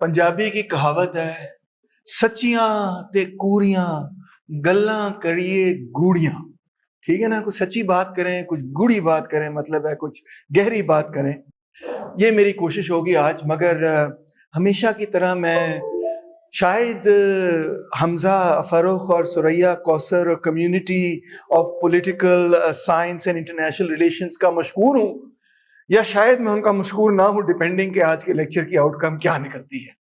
पंजाबी की कहावत है, सच्चियां ते कूरियां गल्लां करिए गूढ़ियां। ठीक है ना, कुछ सच्ची बात करें, कुछ गूढ़ी बात करें, मतलब है कुछ गहरी बात करें। ये मेरी कोशिश होगी आज, मगर हमेशा की तरह मैं शायद हमजा फरूख और सुरैया कौसर और community of political science and international relations का मशहूर हूँ, या शायद मैं उनका मशहूर ना हूँ, डिपेंडिंग कि आज के लेक्चर की आउटकम क्या निकलती है।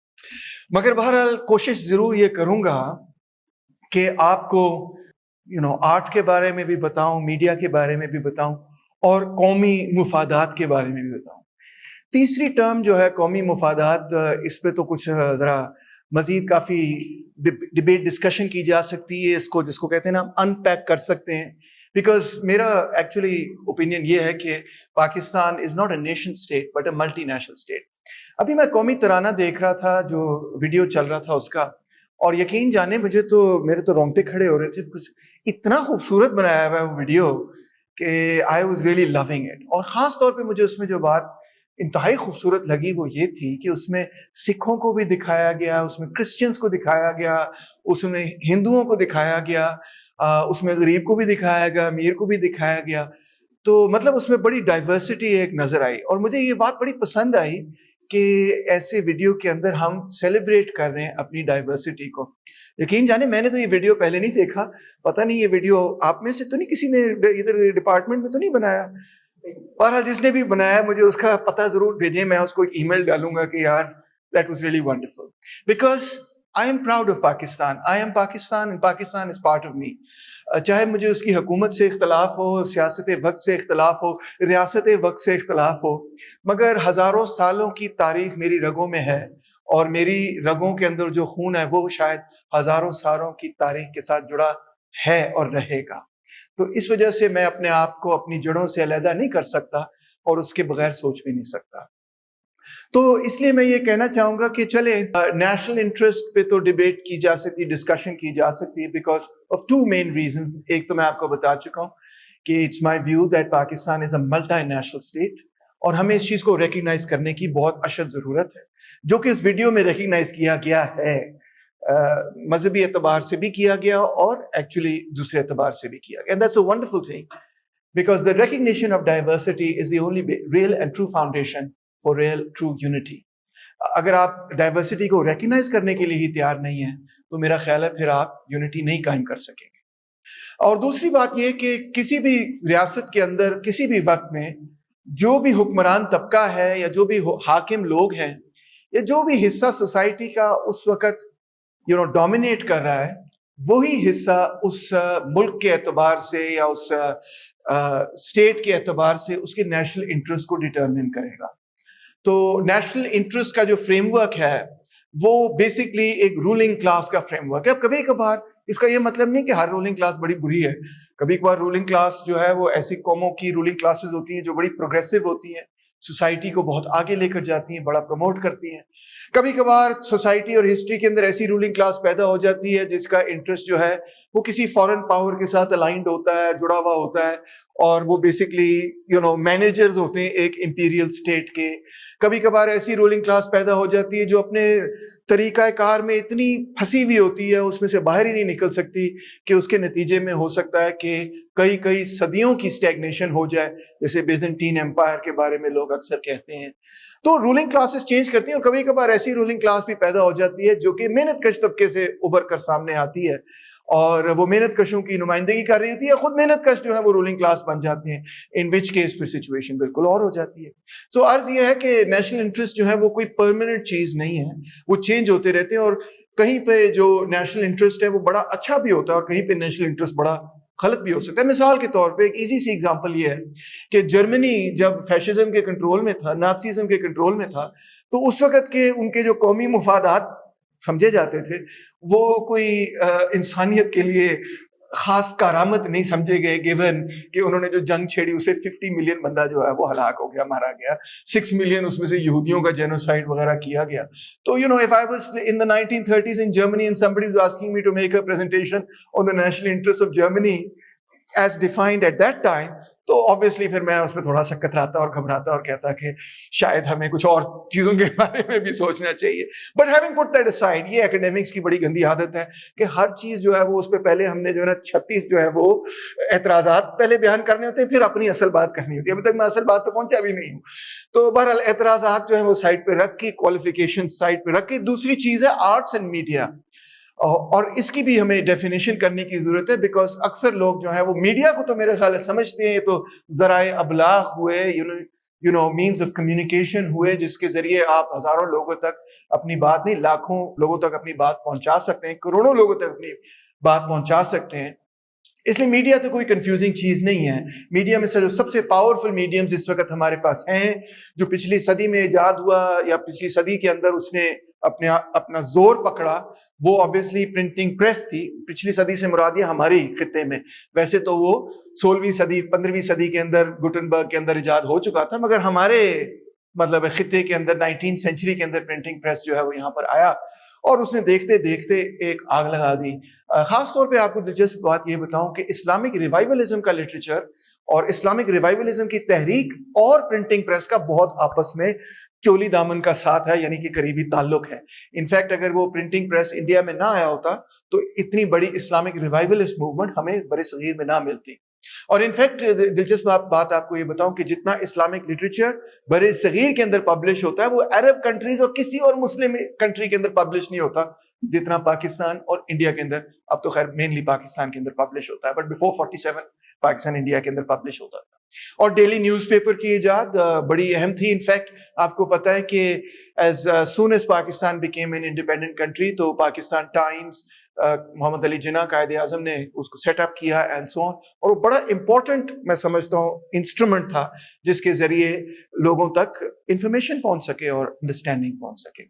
मगर बहरहाल कोशिश जरूर ये करूंगा कि आपको आर्ट के बारे में भी बताऊं, मीडिया के बारे में भी बताऊं और कौमी मुफादात के बारे में भी बताऊं। तीसरी टर्म जो है कौमी मुफादात, इस पे तो कुछ ज़रा मज़ीद काफ़ी डिबेट डिस्कशन की जा सकती है, इसको जिसको कहते हैं ना, अनपैक कर सकते हैं। बिकॉज मेरा एक्चुअली ओपिनियन ये है कि Pakistan is not a nation state but a multi national state. अभी मैं कौमी तराना देख रहा था, जो वीडियो चल रहा था उसका, और यकीन जाने मुझे तो मेरे तो रोंगटे खड़े हो रहे थे, कुछ इतना खूबसूरत बनाया हुआ है वो वीडियो कि I was really loving it. और ख़ास तौर पे मुझे उसमें जो बात इंतहाई खूबसूरत लगी वो ये थी कि उसमें सिखों को भी दिखाया गया, उसमें क्रिश्चियंस को दिखाया गया, उसमें हिंदुओं को दिखाया गया, उसमें गरीब को भी दिखाया गया, अमीर को भी दिखाया गया। तो मतलब उसमें बड़ी डाइवर्सिटी एक नजर आई, और मुझे ये बात बड़ी पसंद आई कि ऐसे वीडियो के अंदर हम सेलिब्रेट कर रहे हैं अपनी डाइवर्सिटी को। यकीन जाने मैंने तो ये वीडियो पहले नहीं देखा, पता नहीं ये वीडियो आप में से तो नहीं, किसी ने इधर डिपार्टमेंट में तो नहीं बनाया। बहरहाल जिसने भी बनाया मुझे उसका पता जरूर भेजें, मैं उसको एक ईमेल डालूंगा कि यार that was really wonderful, because I am proud of Pakistan, I am Pakistan and Pakistan is part of me. चाहे मुझे उसकी हुकूमत से इख्तलाफ हो, सियासत वक्त से इख्तलाफ हो, रियासत वक्त से इख्तलाफ हो, मगर हज़ारों सालों की तारीख मेरी रगों में है, और मेरी रगों के अंदर जो खून है वो शायद हज़ारों सालों की तारीख के साथ जुड़ा है और रहेगा। तो इस वजह से मैं अपने आप को अपनी जड़ों से अलहदा नहीं कर सकता, और उसके बगैर सोच भी नहीं सकता। तो इसलिए मैं ये कहना चाहूंगा कि चले, नेशनल इंटरेस्ट पे तो डिबेट की जा सकती है, डिस्कशन की जा सकती है, because of two main reasons. एक तो मैं आपको बता चुका हूँ कि it's my view that Pakistan is a multi national state, और हमें इस चीज को रिकग्नाइज करने की बहुत अशद जरूरत है, जो कि इस वीडियो में रिकग्नाइज किया गया है। मजहबी एतबार से भी किया गया और एक्चुअली दूसरे एतबार से भी किया गया, and that's a wonderful thing, because the recognition of diversity is the only real and true foundation for real true unity. अगर आप डाइवर्सिटी को रिकग्नाइज करने के लिए ही तैयार नहीं है, तो मेरा ख्याल है फिर आप यूनिटी नहीं कायम कर सकेंगे। और दूसरी बात यह कि किसी भी रियासत के अंदर किसी भी वक्त में जो भी हुक्मरान तबका है, या जो भी हाकिम लोग हैं, या जो भी हिस्सा सोसाइटी का उस वक्त डोमिनेट कर रहा है, वही हिस्सा उस मुल्क के एतबार से या उस स्टेट के एतबार से उसके नेशनल इंटरेस्ट को डिटरमिन करेगा। तो नेशनल इंटरेस्ट का जो फ्रेमवर्क है वो बेसिकली एक रूलिंग क्लास का फ्रेमवर्क है। अब कभी कभार इसका ये मतलब नहीं कि हर रूलिंग क्लास बड़ी बुरी है, कभी कभार रूलिंग क्लास जो है वो ऐसी कौमों की रूलिंग क्लासेस होती हैं जो बड़ी प्रोग्रेसिव होती हैं, सोसाइटी को बहुत आगे लेकर जाती हैं, बड़ा प्रमोट करती हैं। कभी कभार सोसाइटी और हिस्ट्री के अंदर ऐसी रूलिंग क्लास पैदा हो जाती है जिसका इंटरेस्ट जो है वो किसी फॉरेन पावर के साथ अलाइंड होता है, जुड़ा हुआ होता है, और वो बेसिकली मैनेजर्स होते हैं एक इंपीरियल स्टेट के। कभी कभार ऐसी रूलिंग क्लास पैदा हो जाती है जो अपने तरीका कार में इतनी फंसी हुई होती है, उसमें से बाहर ही नहीं निकल सकती, कि उसके नतीजे में हो सकता है कि कई कई सदियों की स्टैग्नेशन हो जाए, जैसे बेजेंटीन एम्पायर के बारे में लोग अक्सर कहते हैं। तो रूलिंग क्लासेस चेंज करती हैं, और कभी कभार ऐसी रूलिंग क्लास भी पैदा हो जाती है जो कि मेहनत कश तबके से उभर कर सामने आती है, और वो मेहनत कशों की नुमाइंदगी कर रही होती है, खुद मेहनत कश जो है वो रूलिंग क्लास बन जाती हैं, इन विच केस फिर सिचुएशन बिल्कुल और हो जाती है। सो अर्ज ये है कि नेशनल इंटरेस्ट जो है वो कोई परमानेंट चीज नहीं है, वो चेंज होते रहते हैं, और कहीं पे जो नेशनल इंटरेस्ट है वो बड़ा अच्छा भी होता है, और कहीं पे नेशनल इंटरेस्ट बड़ा गलत भी हो सकता है। मिसाल के तौर पे एक इजी सी एग्जांपल ये है कि जर्मनी जब फैशिज्म के कंट्रोल में था, नाजीज्म के कंट्रोल में था, तो उस वक्त के उनके जो कौमी मुफादात समझे जाते थे वो कोई इंसानियत के लिए खास करामत नहीं समझे गए, गिवन कि उन्होंने जो जंग छेड़ी उसे 50 मिलियन बंदा जो है वो हलाक हो गया, मारा गया, 6 मिलियन उसमें से यहूदियों का जेनोसाइड वगैरह किया गया। तो if I was in the 1930s in Germany and somebody was asking me to make a presentation on the national interests of Germany as defined at that time, तो ऑब्वियसली फिर मैं उसमें थोड़ा सा कतराता और घबराता और कहता कि शायद हमें कुछ और चीजों के बारे में भी सोचना चाहिए। But having put that aside, ये एकेडमिक्स की बड़ी गंदी आदत है कि हर चीज जो है वो उस पर पहले हमने जो है ना 36 जो है वो एतराजात पहले बयान करने होते हैं, फिर अपनी असल बात करनी होती है। अभी तक मैं असल बात पे पहुंचा भी नहीं हूँ। तो बहरहाल एतराजात जो है वो साइड पे रख के, क्वालिफिकेशन साइड पे रख के, दूसरी चीज है आर्ट्स एंड मीडिया, और इसकी भी हमें डेफिनेशन करने की जरूरत है, बिकॉज अक्सर लोग जो है वो मीडिया को तो मेरे ख्याल समझते हैं, तो जराए अबलाग हुए, you know means of communication हुए, जिसके जरिए आप हजारों लोगों तक अपनी बात नहीं, लाखों लोगों तक अपनी बात पहुंचा सकते हैं, करोड़ों लोगों तक अपनी बात पहुंचा सकते हैं। इसलिए मीडिया तो कोई कंफ्यूजिंग चीज नहीं है। मीडिया में से जो सबसे पावरफुल मीडियम्स इस वक्त हमारे पास हैं, जो पिछली सदी में इजाद हुआ या पिछली सदी के अंदर उसने अपना जोर पकड़ा, वो ऑब्वियसली प्रिंटिंग प्रेस थी। पिछली सदी से मुराद हमारी खिते में, वैसे तो वो 16वीं सदी 15वीं सदी के अंदर गुटनबर्ग के अंदर इजाद हो चुका था, मगर हमारे मतलब खिते के अंदर 19th सेंचुरी के अंदर प्रिंटिंग प्रेस जो है वो यहाँ पर आया और उसने देखते देखते एक आग लगा दी। खास तौर पे आपको दिलचस्प बात ये बताऊं कि इस्लामिक रिवाइवलिज्म का लिटरेचर और इस्लामिक रिवाइवलिज्म की तहरीक और प्रिंटिंग प्रेस का बहुत आपस में चोली दामन का साथ है, यानी कि करीबी ताल्लुक है। इनफैक्ट अगर वो प्रिंटिंग प्रेस इंडिया में ना आया होता तो इतनी बड़ी इस्लामिक रिवाइवलिस्ट मूवमेंट हमें बड़े सगीर में ना मिलती। और इनफैक्ट दिलचस्प बात आपको ये बताऊं कि जितना इस्लामिक लिटरेचर बड़े सगीर के अंदर पब्लिश होता है, वो अरब कंट्रीज और किसी और मुस्लिम कंट्री के अंदर पब्लिश नहीं होता जितना पाकिस्तान और इंडिया के अंदर, अब तो खैर मेनली पाकिस्तान के अंदर पब्लिश होता है, बट बिफोर 47 पाकिस्तान इंडिया के अंदर पब्लिश होता था। और डेली न्यूज़पेपर की इजाद बड़ी अहम थी। इनफैक्ट आपको पता है कि as soon as Pakistan became an independent country, तो पाकिस्तान टाइम्स, मोहम्मद अली जिन्ना कायदे आजम ने उसको सेटअप किया एंड सो ऑन, और वो बड़ा इंपॉर्टेंट मैं समझता हूँ इंस्ट्रूमेंट था जिसके जरिए लोगों तक इंफॉर्मेशन पहुंच सके और अंडरस्टैंडिंग पहुंच सके।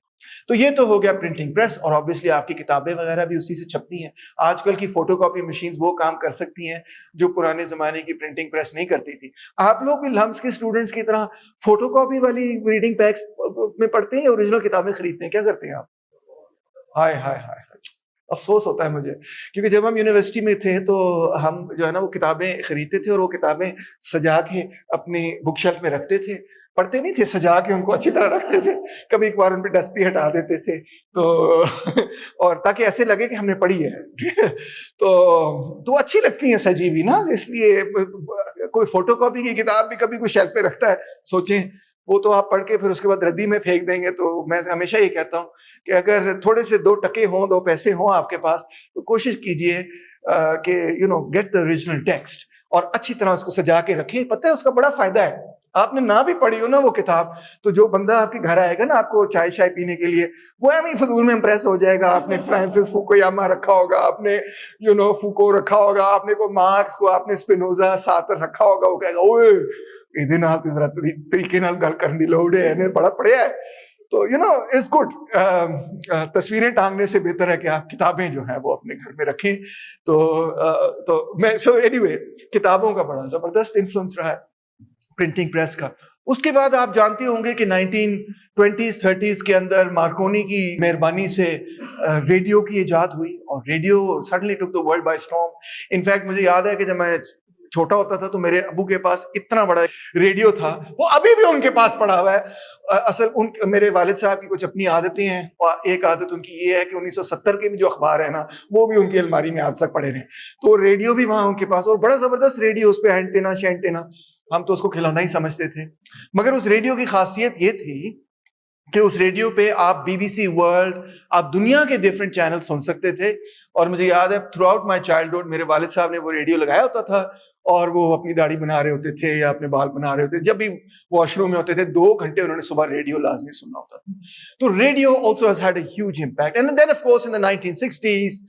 तो ये तो हो गया प्रिंटिंग प्रेस, और ऑब्वियसली आपकी किताबें वगैरह भी उसी से छपती हैं। आजकल की फोटोकॉपी मशीन्स वो काम कर सकती हैं जो पुराने जमाने की प्रिंटिंग प्रेस नहीं करती थी। आप लोग भी लम्स के स्टूडेंट्स की तरह फोटोकॉपी वाली रीडिंग पैक्स में पढ़ते हैं या ओरिजिनल किताबें खरीदते हैं? क्या करते हैं आप? हाय हाय हाय, अफसोस होता है मुझे, क्योंकि जब हम यूनिवर्सिटी में थे तो हम जो है ना वो किताबें खरीदते थे और वो किताबें सजा के अपनी बुक शेल्फ में रखते थे। पढ़ते नहीं थे, सजा के उनको अच्छी तरह रखते थे, कभी एक बार उन पे डस्ट भी हटा देते थे तो और ताकि ऐसे लगे कि हमने पढ़ी है तो अच्छी लगती है सजी हुई ना। इसलिए कोई फोटोकॉपी की किताब भी कभी कोई शेल्फ पे रखता है, सोचें वो तो आप पढ़ के फिर उसके बाद रद्दी में फेंक देंगे। तो मैं हमेशा ये कहता हूँ कि अगर थोड़े से 2 टके हों, 2 पैसे हों आपके पास, तो कोशिश कीजिए कि you know get the original text और अच्छी तरह उसको सजा के रखें। पता है उसका बड़ा फायदा है। आपने ना भी पढ़ी हो ना वो किताब, तो जो बंदा आपके घर आएगा ना आपको चाय शाय पीने के लिए, वो हमें फजूल में इम्प्रेस हो जाएगा। आपने फ्रांसिस फुकुयामा रखा होगा, आपने यू नो फुको रखा होगा, आपने को मार्क्स को, आपने स्पिनोजा सातर रखा होगा, वो कहेगा ओए ਇਹਦੇ ਨਾਲ ਤੇ ਜ਼ਰਾ ਤਰੀਕੇ ਨਾਲ ਗੱਲ ਕਰਨ ਦੀ ਲੋੜ है, ਇਹਨੇ बड़ा पढ़िया है। तो यू नो इट्स गुड। तस्वीरें टांगने से बेहतर है कि आप किताबें जो है वो अपने घर में रखें। तो मैं एनीवे किताबों का बड़ा जबरदस्त इन्फ्लुएंस रहा है प्रिंटिंग प्रेस का। उसके बाद आप जानते होंगे कि 1920s 30s के अंदर मार्कोनी की मेहरबानी से रेडियो की इजाद हुई और radio suddenly took the world by storm. In fact मुझे याद है कि जब मैं छोटा होता था तो मेरे अबू के पास इतना बड़ा रेडियो था, वो अभी भी उनके पास पड़ा हुआ है। असल मेरे वालिद साहब की कुछ अपनी आदतें हैं, और एक आदत उनकी ये है कि 1970 के भी जो अखबार है ना वो भी उनकी अलमारी में आज तक पड़े रहे। तो रेडियो भी वहां उनके पास, और बड़ा जबरदस्त रेडियो, उस पर एंटेना शेंटेना, हम तो उसको खिलौना ही समझते थे। मगर उस रेडियो की खासियत ये थी कि उस रेडियो पे आप BBC वर्ल्ड, आप दुनिया के डिफरेंट चैनल सुन सकते थे। और मुझे याद है थ्रू आउट माई चाइल्डहुड मेरे वालिद साहब ने वो रेडियो लगाया होता था और वो अपनी दाढ़ी बना रहे होते थे या अपने बाल बना रहे होते थे, जब भी वॉशरूम में होते थे 2 घंटे उन्होंने सुबह रेडियो लाजमी सुनना होता था। तो radio also has had a huge impact. And then of course in the 1960s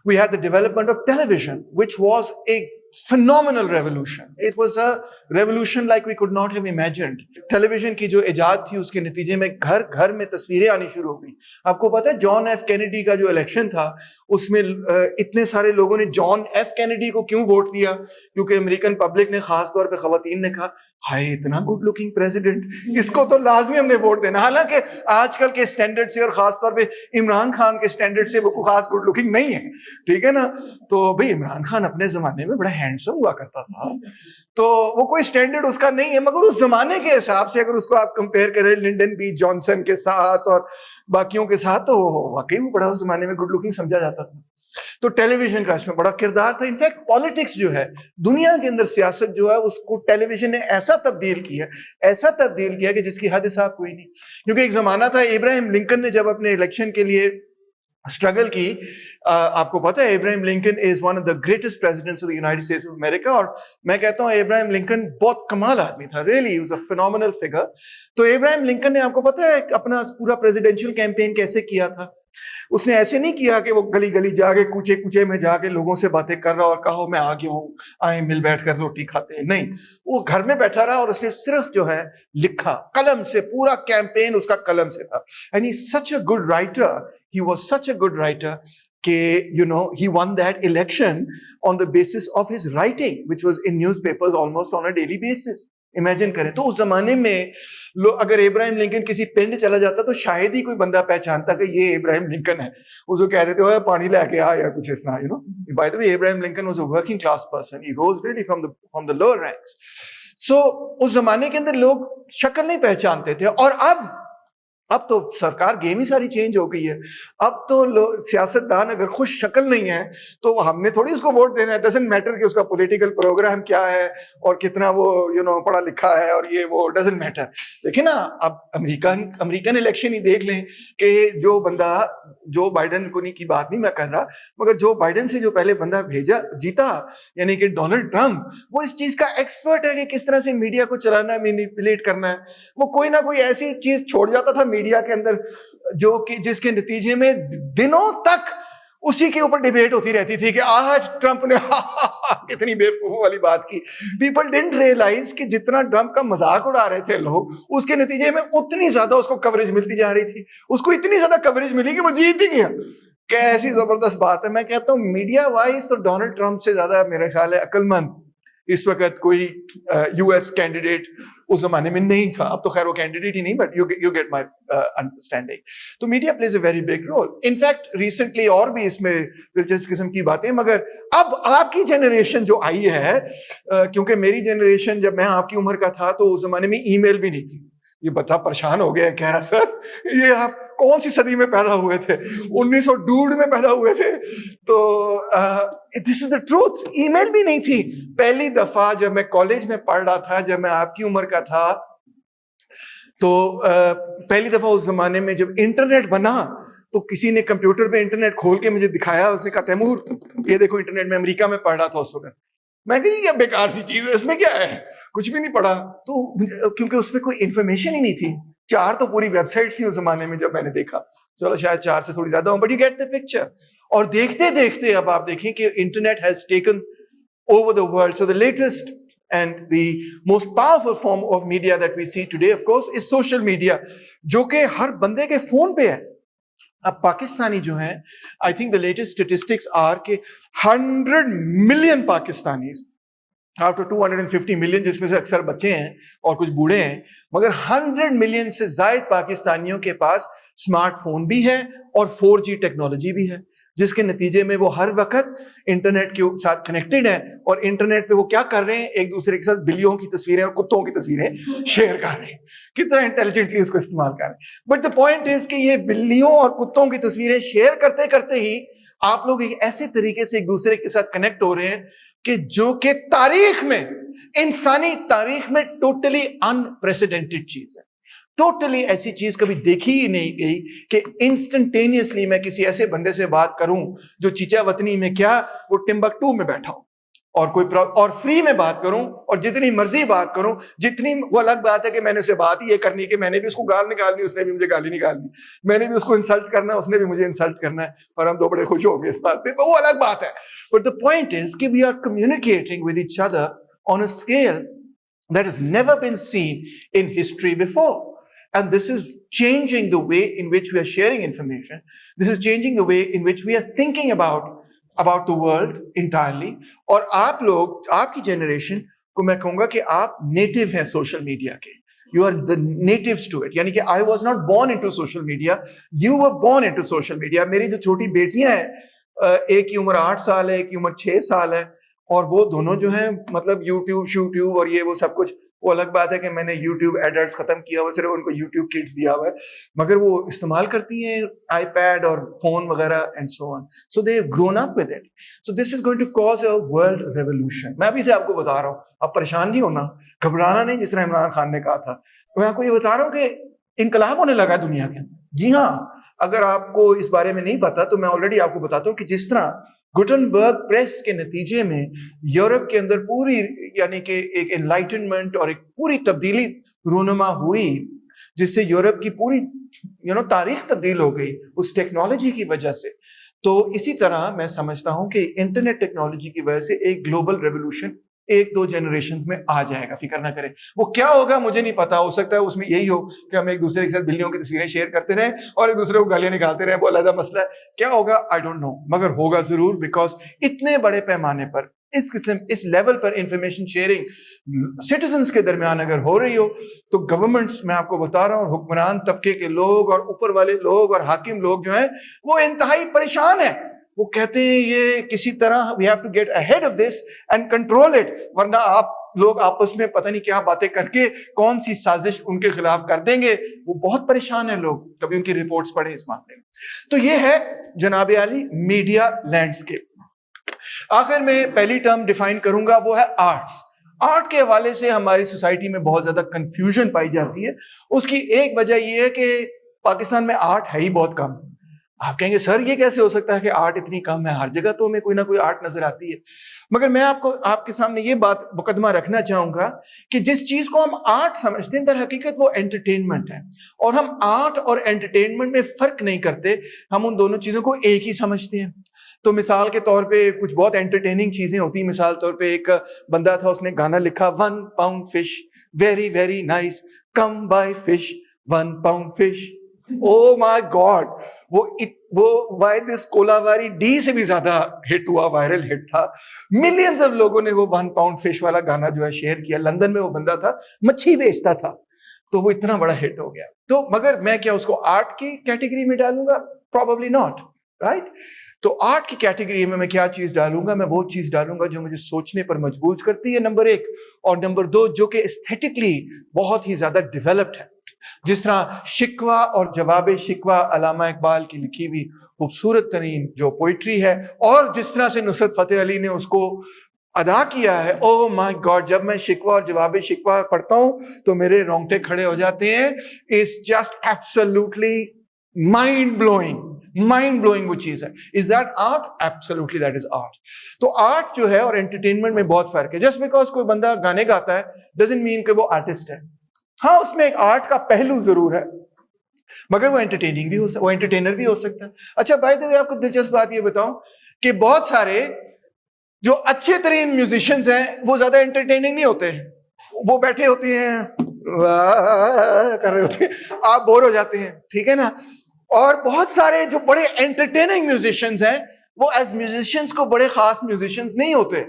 we had the development of television, which was a phenomenal revolution. It was a revolution like we could not have imagined. Television की जो इजाद थी उसके नतीजे में घर घर में तस्वीरें आनी शुरू हो गई। आपको पता है जॉन एफ कैनेडी का जो इलेक्शन था उसमें इतने सारे लोगों ने जॉन एफ कैनेडी को क्यों वोट दिया? क्योंकि अमेरिकन पब्लिक ने, खास तौर पे खवातीन ने कहा हाय इतना गुड लुकिंग प्रेसिडेंट, इसको तो लाजमी हमने वोट देना। हालांकि आजकल के स्टैंडर्ड से और खास तौर पे इमरान खान के स्टैंडर्ड से वो खास गुड लुकिंग नहीं है, ठीक है ना। तो भाई इमरान खान अपने जमाने में बड़ा हैंडसम हुआ करता था, तो वो कोई स्टैंडर्ड उसका नहीं है, मगर उस जमाने के हिसाब से अगर उसको आप कंपेयर करें लिंडन बी जॉनसन के साथ और बाकियों के साथ, तो वाकई वो बड़ा उस जमाने में गुड लुकिंग समझा जाता था। तो टेलीविजन का इसमें बड़ा किरदार था। इनफैक्ट पॉलिटिक्स जो है दुनिया के अंदर, सियासत जो है उसको टेलीविजन ने ऐसा तब्दील किया कि जिसकी हद हिसाब कोई नहीं। क्योंकि एक जमाना था, इब्राहिम लिंकन ने जब अपने इलेक्शन के लिए स्ट्रगल की, आपको पता है Abraham Lincoln is one of the greatest presidents of the United States of America, और मैं कहता हूं इब्राहिम लिंकन बहुत कमाल आदमी था, really was a phenomenal figure. तो इब्राहिम लिंकन ने, आपको पता है अपना पूरा प्रेसिडेंशियल कैंपेन कैसे किया था? उसने ऐसे नहीं किया कि वो गली गली जाके कूचे कूचे में जाके लोगों से बातें कर रहा और कहो मैं आ गया हूँ, आए मिल बैठ कर रोटी खाते हैं, नहीं, वो घर में बैठा रहा और उसने सिर्फ जो है लिखा कलम से, पूरा कैंपेन उसका कलम से था। And he such a good writer, he was such a good writer कि he won that election on the basis of his writing, which was in newspapers almost on a daily basis. Imagine करें, तो उस जमाने में अगर Ibrahim Lincoln किसी पिंड चला जाता तो शायद ही कोई बंदा पहचानता कि ये इब्राहिम लिंकन है। उसको कह देते हो पानी लेके आ या कुछ इस तरह, by the way Abraham Lincoln was a working class person, he rose really from the lower ranks. So उस जमाने के अंदर लोग शक्ल नहीं पहचानते थे, और अब तो सरकार गेम ही सारी चेंज हो गई है। अब तो सियासतदान अगर खुश शक्ल नहीं है तो हमने थोड़ी उसको वोट देना है, डजंट मैटर कि उसका पॉलिटिकल प्रोग्राम क्या है और कितना वो पढ़ा लिखा है और ये वो, डजंट मैटर। देखिए ना, अब अमेरिकन इलेक्शन ही देख लें कि जो बंदा, जो बाइडेन को नहीं की बात नहीं मैं कर रहा, मगर जो बाइडेन से जो पहले बंदा जीता, यानी कि डोनाल्ड ट्रंप, वो इस चीज का एक्सपर्ट है कि किस तरह से मीडिया को चलाना है, मैनिपुलेट करना है। वो कोई ना कोई ऐसी चीज छोड़ जाता था मीडिया के अंदर जो कि जिसके नतीजे में दिनों तक उसी के ऊपर डिबेट होती रहती थी कि आज ट्रंप ने कितनी बेवकूफों वाली बात की। पीपल डिडंट रियलाइज कि जितना ट्रंप का मजाक उड़ा रहे थे लोग, उसके नतीजे में उतनी ज्यादा उसको कवरेज मिलती जा रही थी। उसको इतनी ज्यादा कवरेज मिली कि वो जीत ही गया। कैसी जबरदस्त बात है। मैं कहता हूं मीडिया वाइज तो डोनाल्ड ट्रंप से ज्यादा मेरा ख्याल है अक्लमंद इस वक्त कोई यूएस कैंडिडेट उस जमाने में नहीं था। अब तो खैर वो कैंडिडेट ही नहीं, but you get my understanding. तो media plays a very big role. In fact recently और भी इसमें दिलचस्प किस्म की बातें, मगर अब आपकी जनरेशन जो आई है, क्योंकि मेरी जनरेशन जब मैं आपकी उम्र का था तो उस जमाने में ईमेल भी नहीं थी। ये बता परेशान हो गया, कह रहा सर ये आप कौन सी सदी में पैदा हुए थे? 1902 में पैदा हुए थे। तो this is the truth, email भी नहीं थी। पहली दफा जब मैं कॉलेज में पढ़ रहा था, जब मैं आपकी उम्र का था, तो पहली दफा उस जमाने में जब इंटरनेट बना तो किसी ने कंप्यूटर पे इंटरनेट खोल के मुझे दिखाया। उसने कहा तैमूर ये देखो इंटरनेट, में अमेरिका में पढ़ रहा था उस वक्त। मैं कही क्या बेकार सी चीज है, इसमें क्या है, कुछ भी नहीं पढ़ा। तो क्योंकि उसमें कोई इंफॉर्मेशन ही नहीं थी। 4 तो पूरी वेबसाइट थी उस जमाने में जब मैंने देखा, चलो शायद 4 से थोड़ी ज्यादा हो, but you get the picture. और देखते देखते अब आप देखें कि internet has taken over the world. So the latest and the most powerful form of media that we see today of course is social media, जो कि हर बंदे के फोन पे है। अब पाकिस्तानी जो हैं, I think the latest statistics are के 100 million Pakistanis out of 250 million, जिसमें से अक्सर बच्चे हैं और कुछ बूढ़े हैं, मगर 100 मिलियन से ज्यादा पाकिस्तानियों के पास स्मार्टफोन भी है और 4G टेक्नोलॉजी भी है, जिसके नतीजे में वो हर वक्त इंटरनेट के साथ कनेक्टेड है। और इंटरनेट पे वो क्या कर रहे हैं, एक दूसरे के साथ बिल्लियों की तस्वीरें और कुत्तों की तस्वीरें शेयर कर रहे हैं। कितना इंटेलिजेंटली उसको इस्तेमाल कर रहे हैं। बट द पॉइंट इज कि ये बिल्लियों और कुत्तों की तस्वीरें शेयर करते करते ही आप लोग एक ऐसे तरीके से एक दूसरे के साथ कनेक्ट हो रहे हैं कि जो कि तारीख में, इंसानी तारीख में टोटली अनप्रेसिडेंटेड चीज है। टोटली ऐसी चीज कभी देखी ही नहीं गई कि इंस्टेंटेनियसली मैं किसी ऐसे बंदे से बात करूं जो चीचा वतनी में क्या, वो टिम्बकटू में बैठा हो, और फ्री में बात करूं और जितनी मर्जी बात करूं, जितनी। वो अलग बात है कि मैंने उसे बात ये करनी कि मैंने भी उसको गाल निकालनी, उसने भी मुझे गाली निकालनी, मैंने भी उसको इंसल्ट करना, उसने भी मुझे इंसल्ट करना है, और हम दो बड़े खुश हो गए इस बात पे, वो अलग बात है। बट द पॉइंट इज कि we are communicating with each other on a scale that has never been seen in history before. And this is changing the way in which we are sharing information. This is changing the way in which we are thinking about the world entirely. और आप लोग, आपकी generation को मैं कहूँगा कि आप native हैं social media के. You are the natives to it. यानी कि I was not born into social media. You were born into social media. मेरी जो छोटी बेटियां हैं, एक की उम्र 8 साल है, एक की उम्र 6 साल है, और वो दोनों जो है मतलब यूट्यूब और ये वो सब कुछ, वो अलग बात है कि मैंने यूट्यूब एडल्ट्स खत्म किया हुआ, सिर्फ उनको यूट्यूब किड्स दिया हुआ है, मगर वो इस्तेमाल करती हैं आईपैड और फोन वगैरह and so on, so they have grown up with it. So this is going to cause a world revolution. मैं अभी से आपको बता रहा हूँ, आप परेशान नहीं होना, घबराना नहीं, जिस तरह इमरान खान ने कहा था। मैं आपको ये बता रहा हूँ कि इनकलाब होने लगा दुनिया के अंदर। जी हाँ, अगर आपको इस बारे में नहीं पता तो मैं ऑलरेडी आपको बताता हूँ कि जिस तरह गुटनबर्ग प्रेस के नतीजे में यूरोप के अंदर पूरी यानी कि एक एनलाइटनमेंट और एक पूरी तब्दीली रूनुमा हुई, जिससे यूरोप की पूरी तारीख तब्दील हो गई उस टेक्नोलॉजी की वजह से। तो इसी तरह मैं समझता हूं कि इंटरनेट टेक्नोलॉजी की वजह से एक ग्लोबल रेवोल्यूशन 1-2 जनरेशंस में आ जाएगा। फिक्र ना करें, वो क्या होगा मुझे नहीं पता, हो सकता है उसमें यही हो कि हम एक दूसरे के साथ बिल्लियों की तस्वीरें शेयर करते रहें और एक दूसरे को गालियां निकालते रहें, वो अलग मसला है। क्या होगा आई डोंट नो, मगर होगा जरूर, बिकॉज इतने बड़े पैमाने पर इस किस्म इस लेवल पर इंफॉर्मेशन शेयरिंग सिटीजन्स के दरमियान अगर हो रही हो, तो गवर्नमेंट्स, मैं आपको बता रहा हूँ, हुक्मरान तबके के लोग और ऊपर वाले लोग और हाकिम लोग जो हैं वो इंतहाई परेशान है। वो कहते हैं ये किसी तरह we have to get ahead of this and control it, वरना आप लोग आपस में पता नहीं क्या बातें करके कौन सी साजिश उनके खिलाफ कर देंगे। वो बहुत परेशान है लोग, कभी उनकी रिपोर्ट्स पढ़े इस मामले में। तो ये है जनाब आली मीडिया लैंडस्केप। आखिर में पहली टर्म डिफाइन करूंगा, वो है आर्ट्स। आर्ट के हवाले से हमारी सोसाइटी में बहुत ज्यादा कंफ्यूजन पाई जाती है। उसकी एक वजह यह है कि पाकिस्तान में आर्ट है ही बहुत कम। आप कहेंगे सर ये कैसे हो सकता है कि आर्ट इतनी कम है, हर जगह तो हमें कोई ना कोई आर्ट नजर आती है। मगर मैं आपको आपके सामने ये बात मुकदमा रखना चाहूंगा कि जिस चीज को हम आर्ट समझते हैं दर हकीकत वो एंटरटेनमेंट है, और हम आर्ट और एंटरटेनमेंट में फर्क नहीं करते, हम उन दोनों चीजों को एक ही समझते हैं। तो मिसाल के तौर पे कुछ बहुत एंटरटेनिंग चीजें होती हैं। मिसाल तौर पे एक बंदा था, उसने गाना लिखा 1 pound fish very very nice, come by fish 1 pound fish. Oh my God, वो वाई दिस कोलावारी डी से भी ज्यादा हिट हुआ, वायरल हिट था। मिलियंस ऑफ लोगों ने वो 1 पाउंड फिश वाला गाना जो है शेयर किया। लंदन में वो बंदा था, मच्छी बेचता था, तो वो इतना बड़ा हिट हो गया। तो मगर मैं क्या उसको आर्ट की कैटेगरी में डालूंगा? Probably not, right. तो आर्ट की कैटेगरी में मैं क्या चीज डालूंगा? मैं वो चीज डालूंगा जो मुझे सोचने पर मजबूर करती है, नंबर 1, और नंबर 2 जो कि एस्थेटिकली बहुत ही ज्यादा डेवलप्ड है। जिस तरह शिकवा और जवाब शिकवा अल्लामा इकबाल की लिखी हुई खूबसूरत तरीन जो पोइट्री है, और जिस तरह से नुसरत फतेह अली ने उसको अदा किया है, ओ माय गॉड, जब मैं शिकवा और जवाब शिकवा पढ़ता हूं तो मेरे रोंगटे खड़े हो जाते हैं। It's just absolutely mind blowing वो चीज है। Is that art? Absolutely that is art. तो आर्ट जो है और एंटरटेनमेंट में बहुत फर्क है। जस्ट बिकॉज कोई बंदा गाने गाता है डजंट मीन कि वो आर्टिस्ट है। हाँ, उसमें एक आर्ट का पहलू जरूर है, मगर वो एंटरटेनिंग भी वो एंटरटेनर भी हो सकता है। अच्छा, बाय द वे आपको दिलचस्प बात ये बताऊं कि बहुत सारे जो अच्छे तरीन म्यूजिशियंस हैं वो ज्यादा एंटरटेनिंग नहीं होते। वो बैठे होते हैं कर रहे होते हैं, आप बोर हो जाते हैं, ठीक है ना। और बहुत सारे जो बड़े एंटरटेनिंग म्यूजिशियंस हैं वो एज म्यूजिशियंस को बड़े खास म्यूजिशियंस नहीं होते,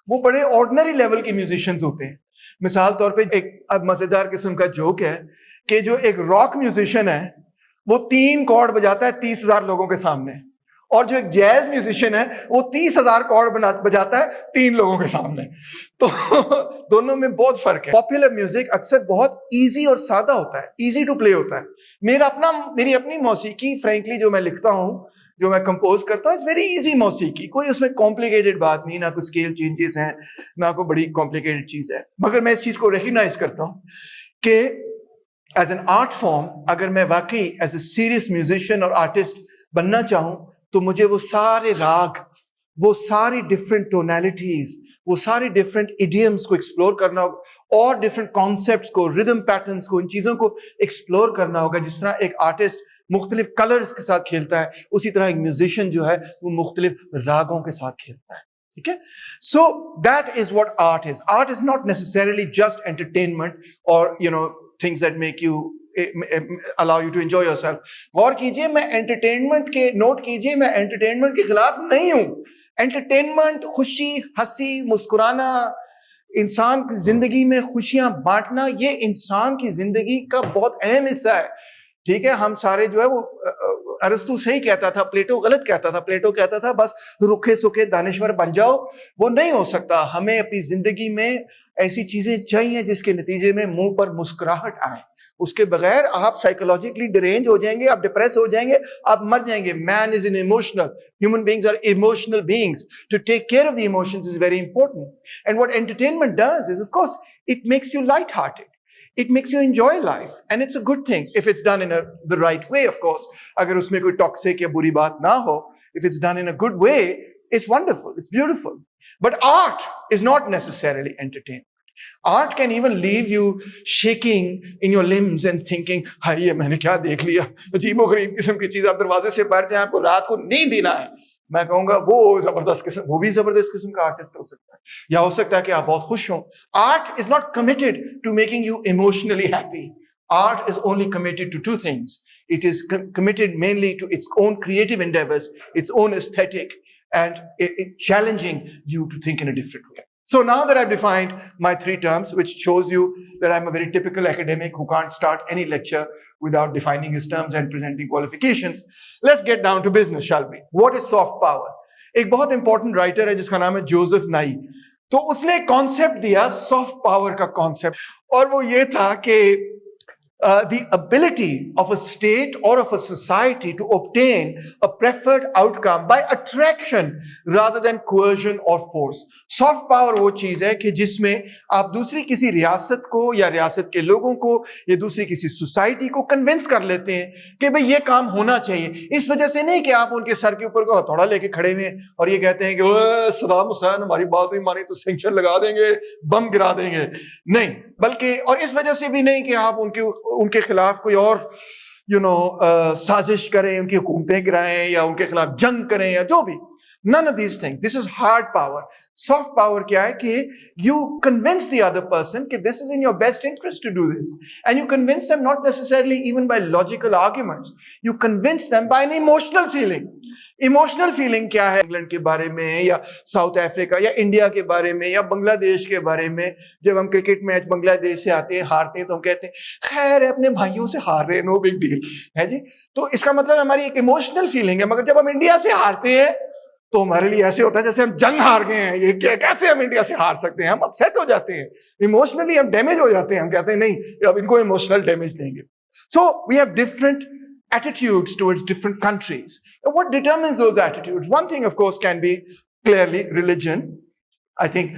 वो बड़े ऑर्डिनरी लेवल के म्यूजिशियंस होते हैं। मिसाल तौर पे एक अब मजेदार किस्म का जोक है कि जो एक रॉक म्यूजिशियन है वो 3 कॉर्ड बजाता है 30,000 लोगों के सामने, और जो एक जैज म्यूजिशियन है वो 30,000 कॉर्ड बजाता है 3 लोगों के सामने। तो दोनों में बहुत फर्क है। पॉपुलर म्यूजिक अक्सर बहुत इजी और सादा होता है, इजी टू प्ले होता है। मेरी अपनी मौसीकी फ्रेंकली जो मैं लिखता हूं, जो मैं कंपोज करता हूँ, इट्स वेरी इजी मौसीकी, कोई उसमें कॉम्प्लिकेटेड बात नहीं, ना कुछ स्केल चेंजेस हैं, ना कोई बड़ी कॉम्प्लिकेटेड चीज है। मगर मैं इस चीज को रिकग्नाइज करता हूँ कि एज एन आर्ट फॉर्म अगर मैं वाकई एज ए सीरियस म्यूजिशियन और आर्टिस्ट बनना चाहूं तो मुझे वो सारे राग, वो सारी डिफरेंट टोनैलिटीज, वो सारी डिफरेंट इडियम्स को एक्सप्लोर करना होगा, और डिफरेंट कॉन्सेप्ट्स को, रिदम पैटर्न्स को, इन चीजों को एक्सप्लोर करना होगा। जिस तरह एक आर्टिस्ट मुख्तलिफ कलर्स के साथ खेलता है, उसी तरह एक म्यूजिशियन जो है वो मुख्तलिफ रागों के साथ खेलता है, ठीक है। So that is what art is. Art is not necessarily just entertainment और things that make you allow you to enjoy yourself. गौर कीजिए, मैं एंटरटेनमेंट के नोट कीजिए, मैं एंटरटेनमेंट के खिलाफ नहीं हूं। एंटरटेनमेंट, खुशी, हंसी, मुस्कुराना, इंसान की जिंदगी में खुशियां बांटना, ये इंसान की जिंदगी का बहुत अहम हिस्सा है, ठीक है। हम सारे जो है वो अरस्तु सही कहता था, प्लेटो गलत कहता था। प्लेटो कहता था बस रुखे सुखे दानिश्वर बन जाओ, वो नहीं हो सकता। हमें अपनी जिंदगी में ऐसी चीजें चाहिए जिसके नतीजे में मुंह पर मुस्कुराहट आए। उसके बगैर आप साइकोलॉजिकली डिरेंज हो जाएंगे, आप डिप्रेस हो जाएंगे, आप मर जाएंगे। Man is an emotional, human beings are emotional beings. To take care of the emotions is very important. And what entertainment does is of course it makes you light hearted, it makes you enjoy life, and it's a good thing if it's done in the right way, of course. Agar usme koi toxic ya buri baat na ho, if it's done in a good way, it's wonderful, it's beautiful. But art is not necessarily entertainment. Art can even leave you shaking in your limbs and thinking, "Hai, ye maine kya dekh liya?" अजीबो-गरीब किस्म की चीज, आप दरवाजे से बाहर जाए, आपको रात को नींद ही ना आए, मैं कहूंगा वो जबरदस्त किस्म, वो भी जबरदस्त किस्म का आर्टिस्ट हो सकता है। या हो सकता है कि आप बहुत खुश हो। Art is not committed to making you emotionally happy. Art is only committed to two things. It is committed mainly to its own creative endeavours, its own aesthetic, and challenging you to think in a different way. So now that I've defined my 3 terms, which shows you that I'm a very typical academic who can't start any lecture without defining his terms and presenting qualifications, let's get down to business, shall we? What is soft power? एक बहुत important writer है जिसका नाम है Joseph नाई। तो उसने concept दिया सॉफ्ट पावर का कॉन्सेप्ट, और वो ये था कि the ability of a state or of a society to obtain a preferred outcome by attraction rather than coercion or force. Soft power वो चीज है कि जिसमें आप दूसरी किसी रियासत को या रियासत के लोगों को या दूसरी किसी सोसाइटी को कन्विंस कर लेते हैं कि भाई ये काम होना चाहिए। इस वजह से नहीं कि आप उनके सर के ऊपर को हथौड़ा लेके खड़े हुए और ये कहते हैं कि सदाम हुसैन हमारी बात नहीं मानी तो सैंक्शन लगा देंगे, बम गिरा देंगे, नहीं। बल्कि और इस वजह से भी नहीं कि आप उनके खिलाफ कोई और साजिश करें, उनकी हुकूमतें गिराएं या उनके खिलाफ जंग करें या जो भी। None of these things. This is hard power. Soft power क्या है कि you convince the other person कि this is in your best interest to do this, and you convince them not necessarily even by logical arguments. You convince them by an emotional feeling. Emotional feeling क्या है? England के बारे में या south Africa या India के बारे में या बांग्लादेश के बारे में, जब हम क्रिकेट मैच बांग्लादेश से आते हैं, हारते हैं, तो हम कहते हैं खैर अपने भाइयों से हार रहे, नो बिग डील है जी। तो इसका मतलब हमारी एक इमोशनल फीलिंग है। मगर जब हम इंडिया से हारते हैं तो हमारे लिए ऐसे होता है जैसे हम जंग हार गए हैं। ये कैसे हम इंडिया से हार सकते हैं? हम अपसेट हो जाते हैं, इमोशनली हम डैमेज हो जाते हैं। हम कहते हैं नहीं, अब इनको इमोशनल डैमेज देंगे। So we have different attitudes towards different countries. And what determines those attitudes? One thing, of course, can be clearly religion. I think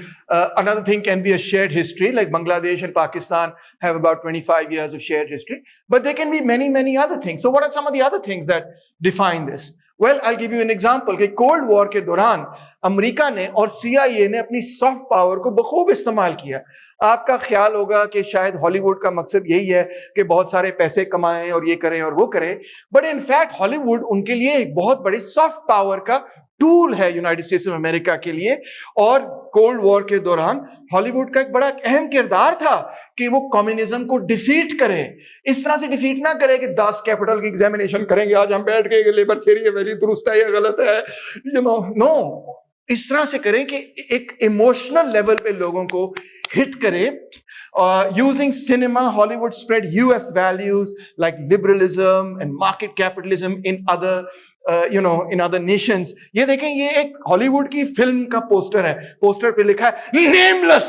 another thing can be a shared history, like Bangladesh and Pakistan have about 25 years of shared history. But there can be many, many other things. So what are some of the other things that define this? Well, I'll give you an example कि cold war के दौरान America ने और CIA ने अपनी soft power को बखूब इस्तेमाल किया। आपका ख्याल होगा कि शायद हॉलीवुड का मकसद यही है कि बहुत सारे पैसे कमाएं और ये करें और वो करें, बट इनफैक्ट हॉलीवुड उनके लिए एक बहुत बड़ी सॉफ्ट पावर का टूल है यूनाइटेड स्टेट्स ऑफ अमेरिका के लिए। और कोल्ड वॉर के दौरान हॉलीवुड का एक बड़ा अहम किरदार था कि वो कम्युनिज्म को डिफीट करे। इस तरह से डिफीट ना करे कि 10 कैपिटल की एग्जामिनेशन करेंगे आज हम बैठ के, लेबर थ्योरी है वेरी दुरुस्त है या गलत है, नो। इस तरह से करें कि एक इमोशनल लेवल पे लोगों को हिट करे। Using cinema, Hollywood spread US values like liberalism and market capitalism in other in other nations. ये देखें, ये एक हॉलीवुड की फिल्म का पोस्टर है। पोस्टर पे लिखा है nameless,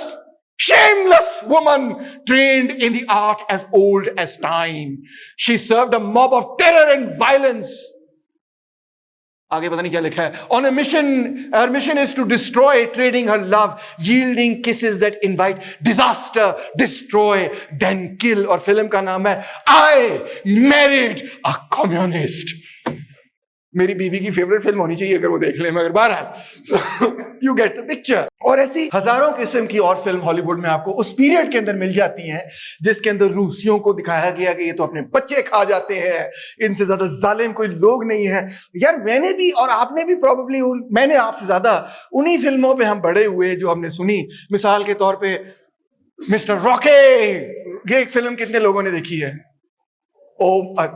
shameless woman trained in the art as old as time. She served a mob of terror and violence. आगे पता नहीं क्या लिखा है। On a mission, her mission is to destroy, trading her love, yielding kisses that invite disaster, destroy, then kill. और film का नाम है I Married a Communist. मेरी बीवी की फेवरेट फिल्म होनी चाहिए अगर वो देख ले, मगर बहरहाल यू गेट द पिक्चर। और ऐसी हजारों किस्म की और फिल्म हॉलीवुड में आपको उस पीरियड के अंदर मिल जाती हैं जिसके अंदर रूसियों को दिखाया गया कि ये तो अपने बच्चे खा जाते हैं, इनसे ज्यादा जालिम कोई लोग नहीं है। यार मैंने भी और आपने भी प्रॉब्ली, मैंने आपसे ज्यादा उन्हीं फिल्मों पे हम बड़े हुए जो हमने सुनी। मिसाल के तौर पे मिस्टर रॉके, ये एक फिल्म कितने लोगों ने देखी है? ओ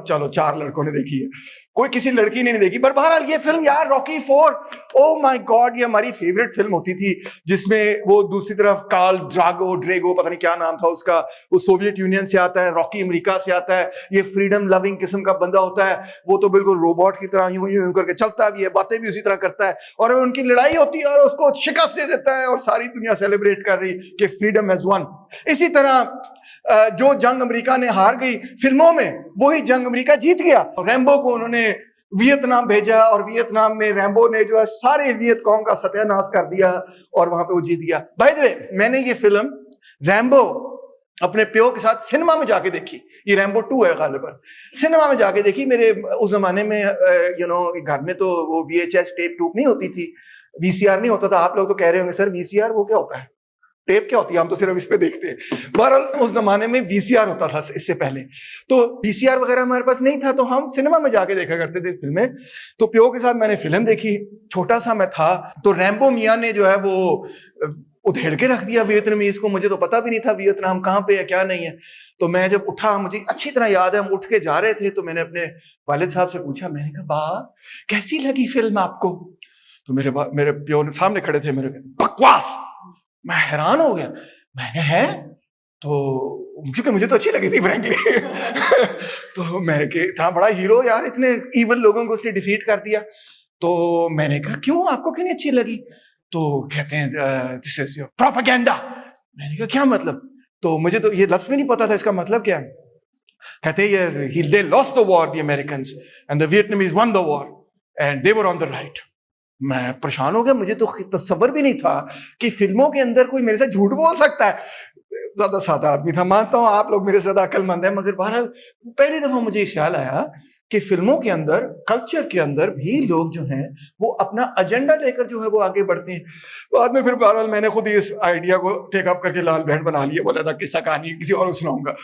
चलो 4 लड़कों ने देखी है। कोई किसी लड़की ने नहीं देखी। पर बहरहाल ये फिल्म यार, रॉकी 4, ओ माय गॉड, ये हमारी फेवरेट फिल्म होती थी, जिसमें वो दूसरी तरफ कार्ल ड्रेगो पता नहीं क्या नाम था उसका, वो सोवियत यूनियन से आता है, रॉकी अमेरिका से आता है, ये फ्रीडम लविंग किस्म का बंदा होता है, वो तो बिल्कुल रोबोट की तरह यूं यूं करके चलता भी है, बातें भी उसी तरह करता है, और उनकी लड़ाई होती है और उसको शिकस्त दे देता है और सारी दुनिया सेलिब्रेट कर रही कि फ्रीडम हैज वन। इसी तरह जो जंग अमेरिका ने हार गई फिल्मों में, वही जंग अमेरिका जीत गया। रैम्बो को उन्होंने वियतनाम भेजा और वियतनाम में रैम्बो ने जो है सारे वियतकॉम का सत्यानाश कर दिया और वहां पे वो जीत गया। बाय द वे, मैंने ये फिल्म रैम्बो अपने प्यो के साथ सिनेमा में जाके देखी। ये रैम्बो 2 है गालिबन, सिनेमा में जाके देखी। मेरे उस जमाने में घर में तो वो VHS टेप टूप नहीं होती थी, VCR नहीं होता था। आप लोग तो कह रहे होंगे सर VCR वो क्या होता है, टेप क्या होती है, हम तो सिर्फ इस पे देखते हैं। बहरहाल उस जमाने में VCR होता था इससे पहले, तो VCR वगैरह हमारे पास नहीं था, तो हम सिनेमा में जाके देखा करते थे फिल्में। तो प्यो के साथ मैंने फिल्म देखी, छोटा सा मैं था, तो रैम्बो मियां ने जो है वो उधेड़ के रख दिया वियतनामीज को। मुझे तो पता भी नहीं था वियतनाम कहाँ पे है क्या नहीं है। तो मैं जब उठा, मुझे अच्छी तरह याद है, हम उठ के जा रहे थे, तो मैंने अपने वालिद साहब से पूछा, मैंने कहा बा कैसी लगी फिल्म आपको? तो मेरे प्यो सामने खड़े थे, मेरे बकवास। मैं हैरान हो गया, मैं है तो, क्योंकि मुझे तो अच्छी लगी थी फ्रैंकली तो मैं कि था बड़ा हीरो यार, इतने इवल लोगों को उसने डिफीट कर दिया। तो मैंने कहा क्यों, आपको क्यों नहीं अच्छी लगी? तो कहते हैं दिस इज योर प्रोपेगेंडा। मैंने कहा क्या मतलब? तो मुझे तो ये लफ्ज भी नहीं पता था इसका मतलब क्या है। कहते हैं they lost the war, the Americans, and the Vietnamese won the war, and they were on the right। मैं परेशान हो गया, मुझे तो तस्वर भी नहीं था कि फिल्मों के अंदर कोई मेरे साथ झूठ बोल सकता है। ज्यादा सादा आदमी था, मानता हूं आप लोग मेरे से ज्यादा अक्लमंद है, मगर बहरहाल पहली दफा मुझे ख्याल आया कि फिल्मों के अंदर, कल्चर के अंदर भी लोग जो हैं वो अपना एजेंडा लेकर जो है वो आगे बढ़ते हैं। बाद में फिर बहरहाल मैंने खुद ही इस आइडिया को टेकअप करके लाल बैंड बना लिया, बोला था किस्सा कहानी किसी और को सुनाऊंगा।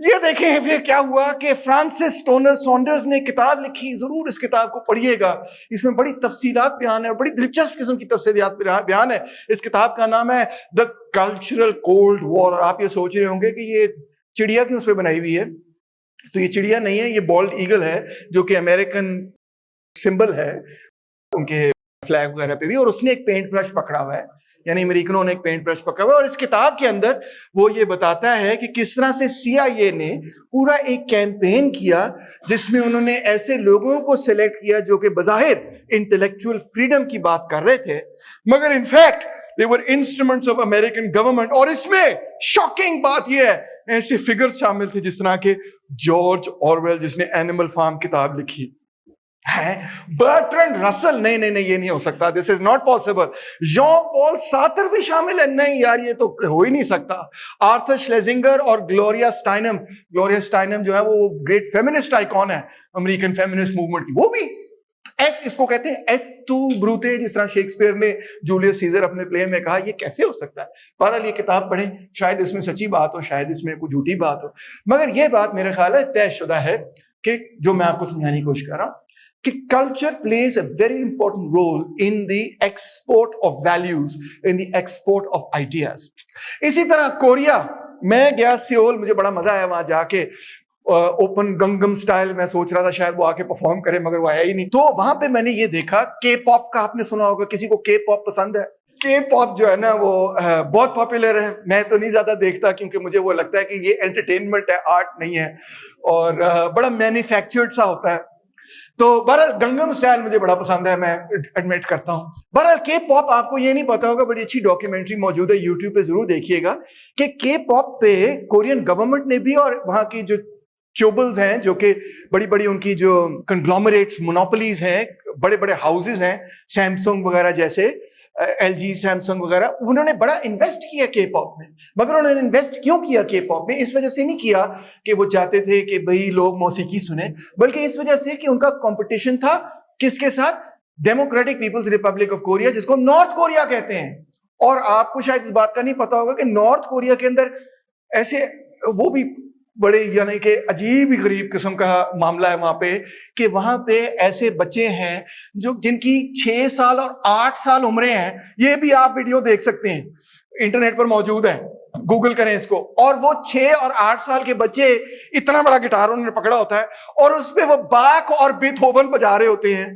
ये देखें फिर क्या हुआ कि फ्रांसिस टोनर सॉन्डर्स ने किताब लिखी, जरूर इस किताब को पढ़िएगा, इसमें बड़ी तफसीलात बयान है, बड़ी दिलचस्प किस्म की तफसीलात बयान है। इस किताब का नाम है द कल्चरल कोल्ड वॉर। आप ये सोच रहे होंगे कि ये चिड़िया क्यों उस पर बनाई हुई है, तो ये चिड़िया नहीं है, ये बॉल्ड ईगल है, जो कि अमेरिकन सिंबल है उनके फ्लैग वगैरह पे भी, और उसने एक पेंट ब्रश पकड़ा हुआ है, यानी अमेरिकनों ने एक पेंट ब्रश पकड़ा हुआ है। और इस किताब के अंदर वो ये बताता है कि किस तरह से CIA ने पूरा एक कैंपेन किया, जिसमें उन्होंने ऐसे लोगों को सिलेक्ट किया जो कि बज़ाहिर इंटेलेक्चुअल फ्रीडम की बात कर रहे थे, मगर in fact they were instruments of American government. और इसमें शॉकिंग बात यह है, ऐसे फिगर्स शामिल थे जिस तरह के जॉर्ज ऑरवेल, जिसने एनिमल फार्म किताब लिखी है, बर्ट्रैंड रसल, नहीं नहीं नहीं ये नहीं हो सकता, this is not possible. John Paul Sartre भी शामिल है, नहीं यार ये तो हो ही नहीं सकता। आर्थर श्लेजिंगर और ग्लोरिया स्टाइनम जो है वो ग्रेट फेमिनिस्ट आइकॉन है अमेरिकन फेमिनिस्ट मूवमेंट की, वो भी इसको कहते हैं एक्ट टू ब्रूते, जिस तरह शेक्सपियर ने जूलियस सीजर अपने प्ले में कहा, ये कैसे हो सकता है। बहरहाल ये किताब पढ़ें, शायद इसमें सच्ची बात हो, शायद इसमें कुछ झूठी बात हो, मगर ये बात मेरे ख्याल है तयशुदा है कि जो मैं आपको समझाने की कोशिश कर रहा हूं कि culture plays a very important role in the export of values, in the export of ideas. इसी तरह कोरिया, मैं गया सियोल, मुझे बड़ा मजा आया वहां जाके, ओपन गंगम स्टाइल, मैं सोच रहा था शायद वो आके परफॉर्म करे, मगर वो आया ही नहीं। तो वहां पे मैंने ये देखा, के पॉप का आपने सुना होगा, किसी को के पॉप पसंद है? के पॉप जो है ना वो बहुत पॉपुलर है। मैं तो नहीं ज्यादा देखता क्योंकि मुझे वो लगता है कि ये एंटरटेनमेंट है, आर्ट नहीं है, और बड़ा मैन्युफैक्चर्ड सा होता है। तो बहरहाल गंगम स्टाइल मुझे बड़ा पसंद है, मैं एडमिट करता हूं। बहरहाल के पॉप, आपको ये नहीं पता होगा, बड़ी अच्छी डॉक्यूमेंट्री मौजूद है यूट्यूब पे, जरूर देखिएगा कि के पॉप पे कोरियन गवर्नमेंट ने भी और वहां की जो चोबल्स हैं, जो कि बड़ी बड़ी उनकी जो कंग्लोमरेट्स, मोनोपोलीज हैं, बड़े बड़े हाउसेज हैं, सैमसंग वगैरह जैसे, LG सैमसंग वगैरह, उन्होंने बड़ा इन्वेस्ट किया के पॉप में। मगर उन्होंने इन्वेस्ट क्यों किया के पॉप में? इस वजह से नहीं किया कि वो चाहते थे कि भाई लोग मौसीकी सुने, बल्कि इस वजह से कि उनका कंपटीशन था किसके साथ? Democratic People's Republic of Korea, जिसको नॉर्थ कोरिया कहते हैं। और आपको शायद इस बात का नहीं पता होगा कि नॉर्थ कोरिया के अंदर ऐसे वो भी बड़े यानी कि अजीब ही गरीब किस्म का मामला है वहां पे, कि वहां पे ऐसे बच्चे हैं जो जिनकी 6 साल और 8 साल उम्रें हैं। ये भी आप वीडियो देख सकते हैं, इंटरनेट पर मौजूद है। गूगल करें इसको। और वो 6 और 8 साल के बच्चे इतना बड़ा गिटार उन्होंने पकड़ा होता है और उस पे वो बाक और बेथोवन बजा रहे होते हैं।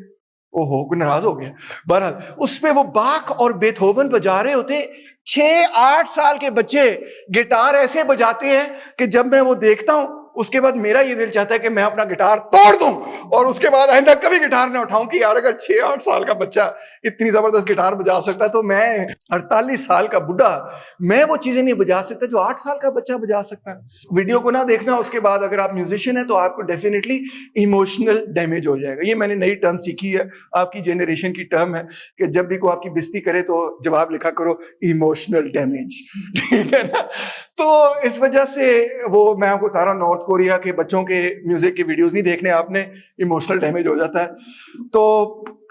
ओहो, कोई नाराज हो गया। बहरहाल उस पे वो बाक और बेथोवन बजा रहे होते। 6-8 साल के बच्चे गिटार ऐसे बजाते हैं कि जब मैं वो देखता हूं उसके बाद मेरा ये दिल चाहता है कि मैं अपना गिटार तोड़ दूं और उसके बाद आइंदा कभी गिटार ना उठाऊं कि यार अगर 6-8 साल का बच्चा इतनी जबरदस्त गिटार बजा सकता है तो मैं 48 साल का बुढ़ा मैं वो चीजें नहीं बजा सकता जो 8 साल का बच्चा बजा सकता है। वीडियो को ना देखना, उसके बाद अगर आप म्यूजिशियन है तो आपको डेफिनेटली इमोशनल डैमेज हो जाएगा। ये मैंने नई टर्म सीखी है, आपकी जनरेशन की टर्म है कि जब भी कोई आपकी बेइज्जती करे तो जवाब लिखा करो इमोशनल डैमेज, ठीक है ना। तो इस वजह से वो मैं आपको बता रहा हूं, नॉर्थ कोरिया के बच्चों के म्यूजिक के वीडियोस नहीं देखने आपने, इमोशनल डैमेज हो जाता है। तो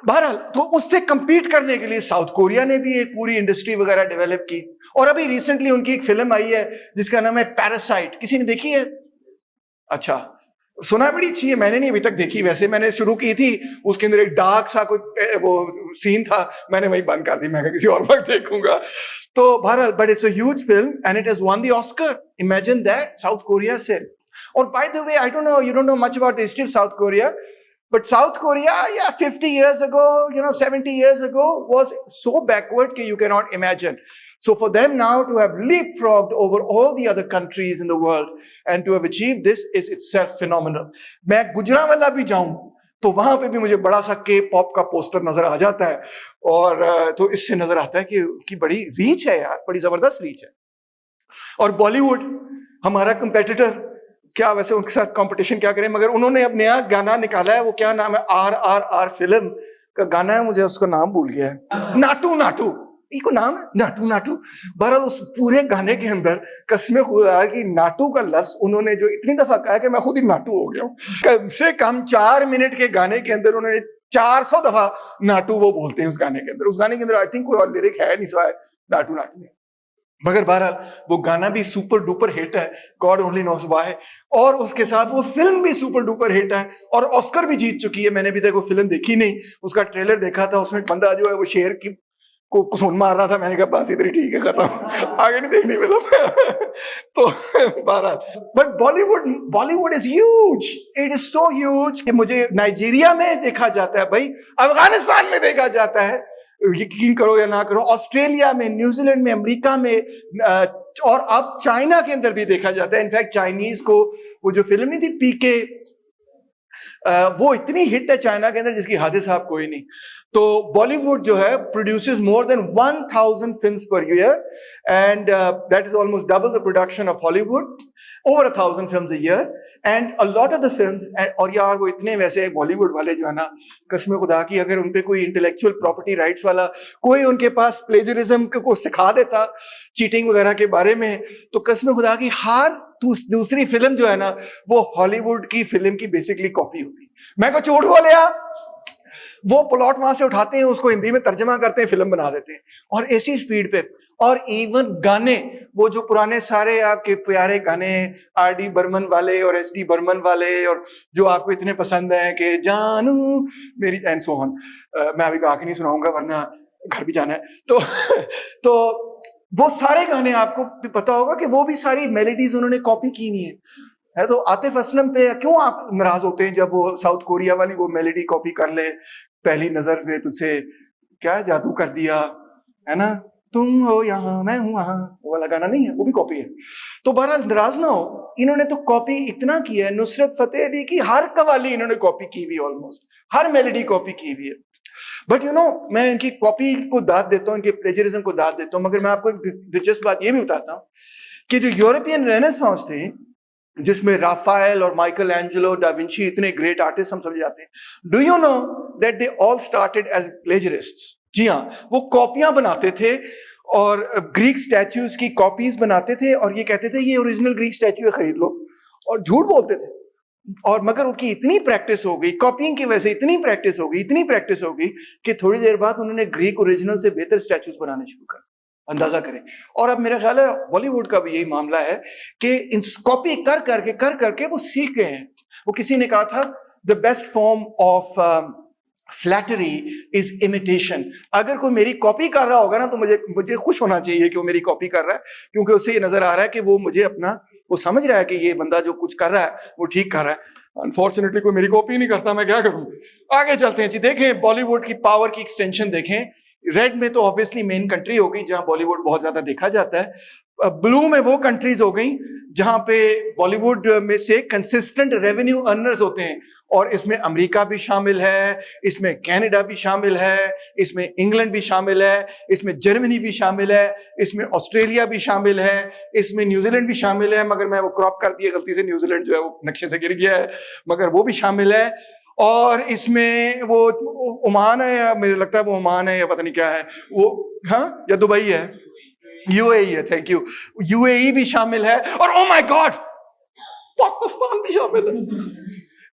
बहरहाल तो उससे compete करने के लिए साउथ कोरिया ने भी एक पूरी इंडस्ट्री वगैरह डेवलप की। और अभी रिसेंटली उनकी एक फिल्म आई है जिसका नाम है पैरासाइट। किसी ने देखी है? अच्छा, सुना बड़ी अच्छी है, मैंने नहीं अभी तक देखी। वैसे मैंने शुरू की थी, उसके अंदर एक डार्क सा कोई वो सीन था, मैंने वही बंद कर दी। मैं किसी और वक्त देखूंगा। तो बहरहाल but it's a huge film and it has one the Oscar. Imagine that, south Korea से। और bye the way, I don't know, you don't know much about the history of south Korea, but South Korea, yeah, 50 years ago, 70 years ago, was so backward that you cannot imagine. So for them now to have leapfrogged over all the other countries in the world and to have achieved this is itself phenomenal. मैं गुजरांवाला भी जाऊं तो वहां पे भी मुझे बड़ा सा के पॉप का पोस्टर नजर आ जाता है और तो इससे नजर आता है कि बड़ी रीच है यार, बड़ी जबरदस्त रीच है। और बॉलीवुड हमारा कंपेटिटर, क्या वैसे उनके साथ कंपटीशन क्या करें, मगर उन्होंने अब नया गाना निकाला है। वो क्या नाम है? RRR फिल्म का गाना है, मुझे उसका नाम भूल गया है। नाटू नाटू, इको नाम है नाटू नाटू। बहरहाल उस पूरे गाने के अंदर कसम खुदा की नाटू का लफ्ज उन्होंने जो इतनी दफा कहा कि मैं खुद ही नाटू हो गया हूं। कम से कम 4 मिनट के गाने के अंदर उन्होंने 400 दफा नाटू वो बोलते हैं उस गाने के अंदर। उस गाने के अंदर आई थिंक कोई और लिरिक है नहीं सिवाय नाटू नाटू। मगर बहरहाल वो गाना भी सुपर डुपर हिट है, गॉड ओनली नोस व्हाई। और उसके साथ वो फिल्म भी सुपर डुपर हिट है और ऑस्कर भी जीत चुकी है। मैंने अभी तक वो फिल्म देखी नहीं, उसका ट्रेलर देखा था। उसमें एक बंदा जो है वो शेर की को कुसून मार रहा था। मैंने कहा बस इधर ही ठीक है, खत्म, आगे नहीं देखनी फिल्म। तो बहरहाल but Bollywood is huge, it is so huge कि मुझे नाइजीरिया में देखा जाता है भाई, अफगानिस्तान में देखा जाता है, यकीन करो या ना करो, ऑस्ट्रेलिया में, न्यूजीलैंड में, अमेरिका में, और अब चाइना के अंदर भी देखा जाता है। इनफैक्ट चाइनीज को वो जो फिल्म नहीं थी पीके, वो इतनी हिट है चाइना के अंदर जिसकी हद साहब कोई नहीं। तो बॉलीवुड जो है produces more than 1000 films per year and that is almost double the production of Hollywood, over 1000 films a year and a lot of the films और यार वो इतने वैसे बॉलीवुड वाले जो है ना, कसम खुदा की अगर उन पे कोई इंटेलेक्चुअल प्रॉपर्टी राइट्स वाला कोई उनके पास प्लेजरिज्म को सिखा देता चीटिंग वगैरह के बारे में, तो कसम खुदा की हर दूसरी फिल्म जो है ना वो हॉलीवुड की फिल्म की बेसिकली कॉपी होती। मैं को झूठ बोले यार, वो प्लॉट वहां से उठाते हैं, उसको हिंदी में तर्जमा करते हैं, फिल्म बना देते हैं और ऐसी स्पीड पे। और इवन गाने, वो जो पुराने सारे आपके प्यारे गाने RD बर्मन वाले और SD बर्मन वाले और जो आपको इतने पसंद हैं कि जानू मेरी एंड सो ऑन, मैं अभी गा के नहीं सुनाऊंगा वरना घर भी जाना है। तो वो सारे गाने आपको भी पता होगा कि वो भी सारी मेलोडीज उन्होंने कॉपी की नहीं है। तो आतिफ असलम पे क्यों आप नाराज होते हैं जब वो साउथ कोरिया वाली वो मेलोडी कॉपी कर ले, पहली नजर में तुझसे क्या जादू कर दिया, है ना, तुम हो यहाँ मैं हूं वहां, वो वाला गाना नहीं है, वो भी कॉपी है। तो बहरहाल नाराज ना हो, इन्होंने तो कॉपी इतना किया है, नुसरत फतेह अली की हर कवाली इन्होंने कॉपी की हुई, ऑलमोस्ट हर मेलोडी कॉपी की हुई है। बट यू नो, मैं इनकी कॉपी को दाद देता हूँ, इनके प्लेजरिज्म को दाद देता हूँ, मगर मैं आपको एक दिलचस्प बात ये भी बताता हूँ कि जो यूरोपियन रेनेसांस थे जिसमें राफेल और माइकल एंजेलो, डा विंची, इतने ग्रेट आर्टिस्ट हम समझ जाते हैं, do you know that they all started as plagiarists. जी हाँ, वो कॉपियां बनाते थे और ग्रीक स्टैच्यूज की कॉपीज बनाते थे और ये कहते थे ये ओरिजिनल ग्रीक स्टैच्यू है, खरीद लो, और झूठ बोलते थे। और मगर उनकी इतनी प्रैक्टिस हो गई, कॉपिंग की वजह से इतनी प्रैक्टिस हो गई कि थोड़ी देर बाद उन्होंने ग्रीक ओरिजिनल से बेहतर स्टैच्यूज बनाने शुरू कर, अंदाजा करें। और अब मेरा ख्याल है बॉलीवुड का भी यही मामला है कि इन कॉपी कर करके वो सीख गए हैं। वो किसी ने कहा था the best form of flattery is imitation. अगर कोई मेरी कॉपी कर रहा होगा ना तो मुझे खुश होना चाहिए कि वो मेरी कॉपी कर रहा है, क्योंकि उसे ये नजर आ रहा है कि वो मुझे अपना, वो समझ रहा है कि ये बंदा जो कुछ कर रहा है वो ठीक कर रहा है। अनफॉर्चुनेटली कोई मेरी कॉपी नहीं करता, मैं क्या करूं। आगे चलते हैं जी। देखें बॉलीवुड की पावर की एक्सटेंशन देखें। रेड में तो ऑब्वियसली मेन कंट्री हो गई जहां बॉलीवुड बहुत ज्यादा देखा जाता है। ब्लू में वो कंट्रीज हो गई जहां पे बॉलीवुड में से कंसिस्टेंट रेवेन्यू अर्नर्स होते हैं, और इसमें अमेरिका भी शामिल है, इसमें कनाडा भी शामिल है, इसमें इंग्लैंड भी शामिल है, इसमें जर्मनी भी शामिल है, इसमें ऑस्ट्रेलिया भी शामिल है, इसमें न्यूजीलैंड भी शामिल है, मगर मैं वो क्रॉप कर दिया गलती से, न्यूजीलैंड जो है वो नक्शे से गिर गया है, मगर वो भी शामिल है। और इसमें वो ओमान है, या मुझे लगता है वो ओमान है या पता नहीं क्या है वो, हाँ, या दुबई है, यूएई है, थैंक यू, यूएई भी शामिल है, और ओ माय गॉड पाकिस्तान भी शामिल है।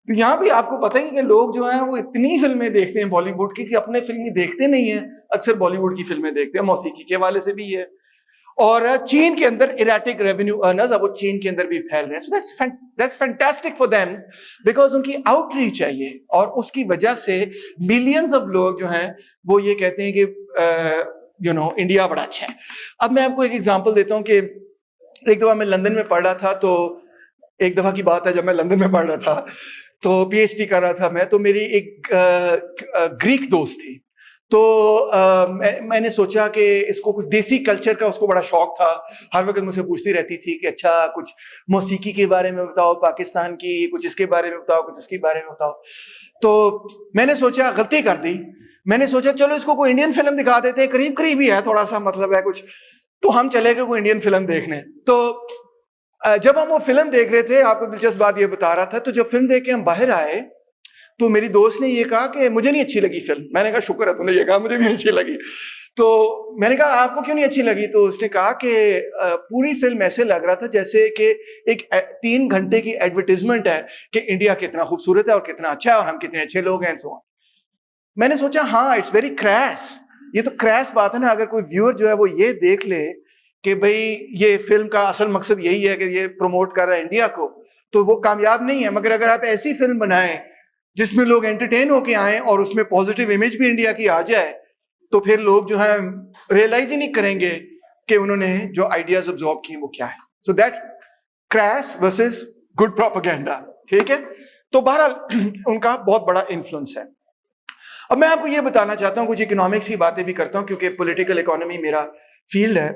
तो यहां भी आपको पता ही कि लोग जो हैं वो इतनी फिल्में देखते हैं बॉलीवुड की कि अपने फिल्में देखते नहीं है, अक्सर बॉलीवुड की फिल्में देखते हैं, मौसीकी के हवाले से भी है। और चीन के अंदर इराटिक रेवेन्यू अर्नर्स अब वो चीन के अंदर भी फैल रहे हैं, so that's fantastic for them, because उनकी आउटरीच है ये, और उसकी वजह से मिलियंस ऑफ लोग जो हैं वो ये कहते हैं कि इंडिया बड़ा अच्छा है। अब मैं आपको एक एग्जांपल देता हूं कि एक दफा मैं लंदन में पढ़ रहा था, तो एक दफा की बात है जब मैं लंदन में पढ़ रहा था, तो पीएचडी कर रहा था मैं, तो मेरी एक ग्रीक दोस्त थी, तो मैंने सोचा कि इसको कुछ देसी कल्चर का उसको बड़ा शौक था, हर वक्त मुझसे पूछती रहती थी कि अच्छा कुछ मौसीकी के बारे में बताओ, पाकिस्तान की, कुछ इसके बारे में बताओ, कुछ उसके बारे में बताओ। तो मैंने सोचा, गलती कर दी, मैंने सोचा चलो इसको कोई इंडियन फिल्म दिखा देते हैं, करीब करीब ही है, थोड़ा सा मतलब है कुछ, तो हम चले गए कोई इंडियन फिल्म देखने। तो जब हम वो फिल्म देख रहे थे, आपको दिलचस्प बात ये बता रहा था, तो जब फिल्म देख के हम बाहर आए तो मेरी दोस्त ने ये कहा कि मुझे नहीं अच्छी लगी फिल्म। मैंने कहा शुक्र है तूने ये कहा, मुझे नहीं अच्छी लगी। तो मैंने कहा आपको क्यों नहीं अच्छी लगी? तो उसने कहा कि पूरी फिल्म ऐसे लग रहा था जैसे कि एक 3 घंटे की एडवर्टीजमेंट है कि इंडिया कितना खूबसूरत है और कितना अच्छा है और हम कितने अच्छे लोग हैं, सो। मैंने सोचा हाँ, इट्स वेरी क्रैश, ये तो क्रैश बात है ना। अगर कोई व्यूअर जो है वो ये देख ले कि भाई ये फिल्म का असल मकसद यही है कि ये प्रमोट कर रहा है इंडिया को, तो वो कामयाब नहीं है। मगर अगर आप ऐसी फिल्म बनाएं जिसमें लोग एंटरटेन होके आए और उसमें पॉजिटिव इमेज भी इंडिया की आ जाए, तो फिर लोग जो है रियलाइज ही नहीं करेंगे कि उन्होंने जो आइडियाज ऑब्जॉर्व किए वो क्या है। So that crash versus good propaganda, ठीक है। तो बहरहाल उनका बहुत बड़ा इन्फ्लुएंस है। अब मैं आपको ये बताना चाहता हूँ, कुछ इकोनॉमिक्स की बातें भी करता हूँ क्योंकि पॉलिटिकल इकोनॉमी मेरा फील्ड है,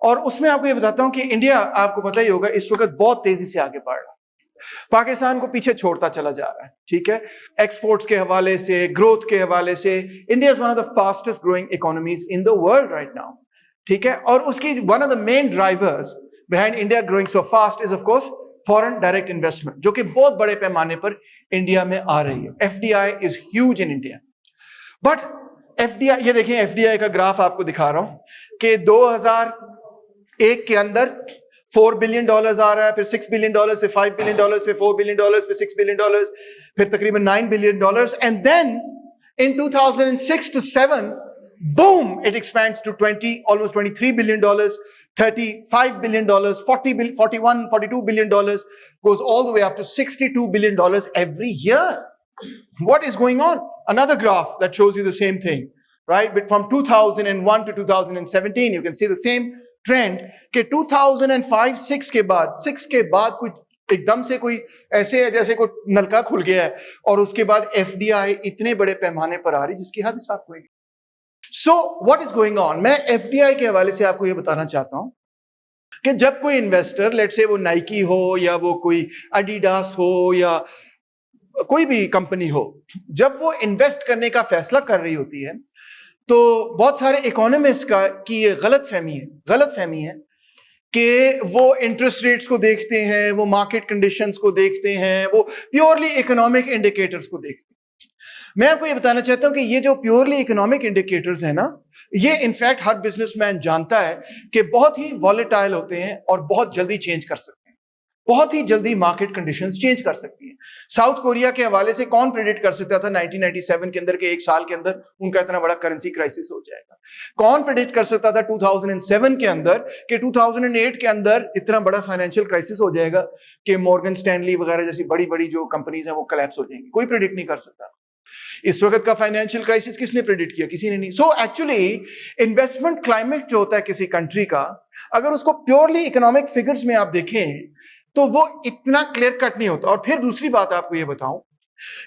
और उसमें आपको ये बताता हूँ कि इंडिया, आपको पता ही होगा, इस वक्त बहुत तेजी से आगे बढ़ रहा है, पाकिस्तान को पीछे छोड़ता चला जा रहा है, ठीक है। एक्सपोर्ट्स के हवाले से, ग्रोथ के हवाले से India is one of the fastest growing economies in the world right now, ठीक है। और उसकी one of the main drivers behind India growing so fast is of course foreign direct investment, जो कि बहुत बड़े पैमाने पर इंडिया में आ रही है। FDI is huge in India, but FDI, ये देखें एफडीआई का ग्राफ आपको दिखा रहा हूं कि 2001 के अंदर $4 बिलियन आ रहा है, फिर $6 बिलियन, फिर $5 बिलियन, फिर $4 बिलियन, फिर $6 बिलियन, फिर तकरीबन $9 billion, and then in 2006 to 7 boom it expands to almost $23 billion, $35 billion, $42 billion, goes all the way up to $62 billion every year. What is going on? Another graph that shows you the same thing, right? But from 2001 to 2017 you can see the same trend के 2005-6 के बाद कुछ एकदम से कोई ऐसे है जैसे कोई नलका खुल गया है, और उसके बाद एफडीआई इतने बड़े पैमाने पर आ रही जिसकी हद साफ होगी। So what is going on? मैं एफडीआई के हवाले से आपको ये बताना चाहता हूं कि जब कोई इन्वेस्टर, लेट्स से वो नाइकी हो या वो कोई एडिडास हो या कोई भी कंपनी हो, जब वो इन्वेस्ट करने का फैसला कर रही होती है तो बहुत सारे इकोनॉमिस्ट की ये गलत फहमी है कि वो इंटरेस्ट रेट्स को देखते हैं, वो मार्केट कंडीशंस को देखते हैं, वो प्योरली इकोनॉमिक इंडिकेटर्स को देखते हैं। मैं आपको ये बताना चाहता हूं कि ये जो प्योरली इकोनॉमिक इंडिकेटर्स है ना, ये इनफैक्ट हर बिजनेसमैन जानता है कि बहुत ही वॉलेटाइल होते हैं और बहुत जल्दी चेंज कर सकते हैं, बहुत ही जल्दी मार्केट कंडीशंस चेंज कर सकती हैं। साउथ कोरिया के हवाले से कौन प्रेडिक्ट कर सकता था 1997 के अंदर के एक साल के अंदर उनका इतना बड़ा करेंसी क्राइसिस हो जाएगा? कौन प्रेडिक्ट कर सकता था 2007 के अंदर कि 2008 के अंदर इतना बड़ा फाइनेंशियल क्राइसिस हो जाएगा कि मॉर्गन स्टैनली वगैरह जैसी बड़ी बड़ी जो कंपनीज हैं वो कोलैप्स हो जाएंगी? कोई प्रेडिक्ट नहीं कर सकता। इस वक्त का फाइनेंशियल क्राइसिस किसने प्रेडिक्ट किया? किसी ने नहीं। सो एक्चुअली इन्वेस्टमेंट क्लाइमेट जो होता है किसी कंट्री का, अगर उसको प्योरली इकोनॉमिक फिगर्स में आप देखें तो वो इतना क्लियर कट नहीं होता। और फिर दूसरी बात आपको ये बताऊं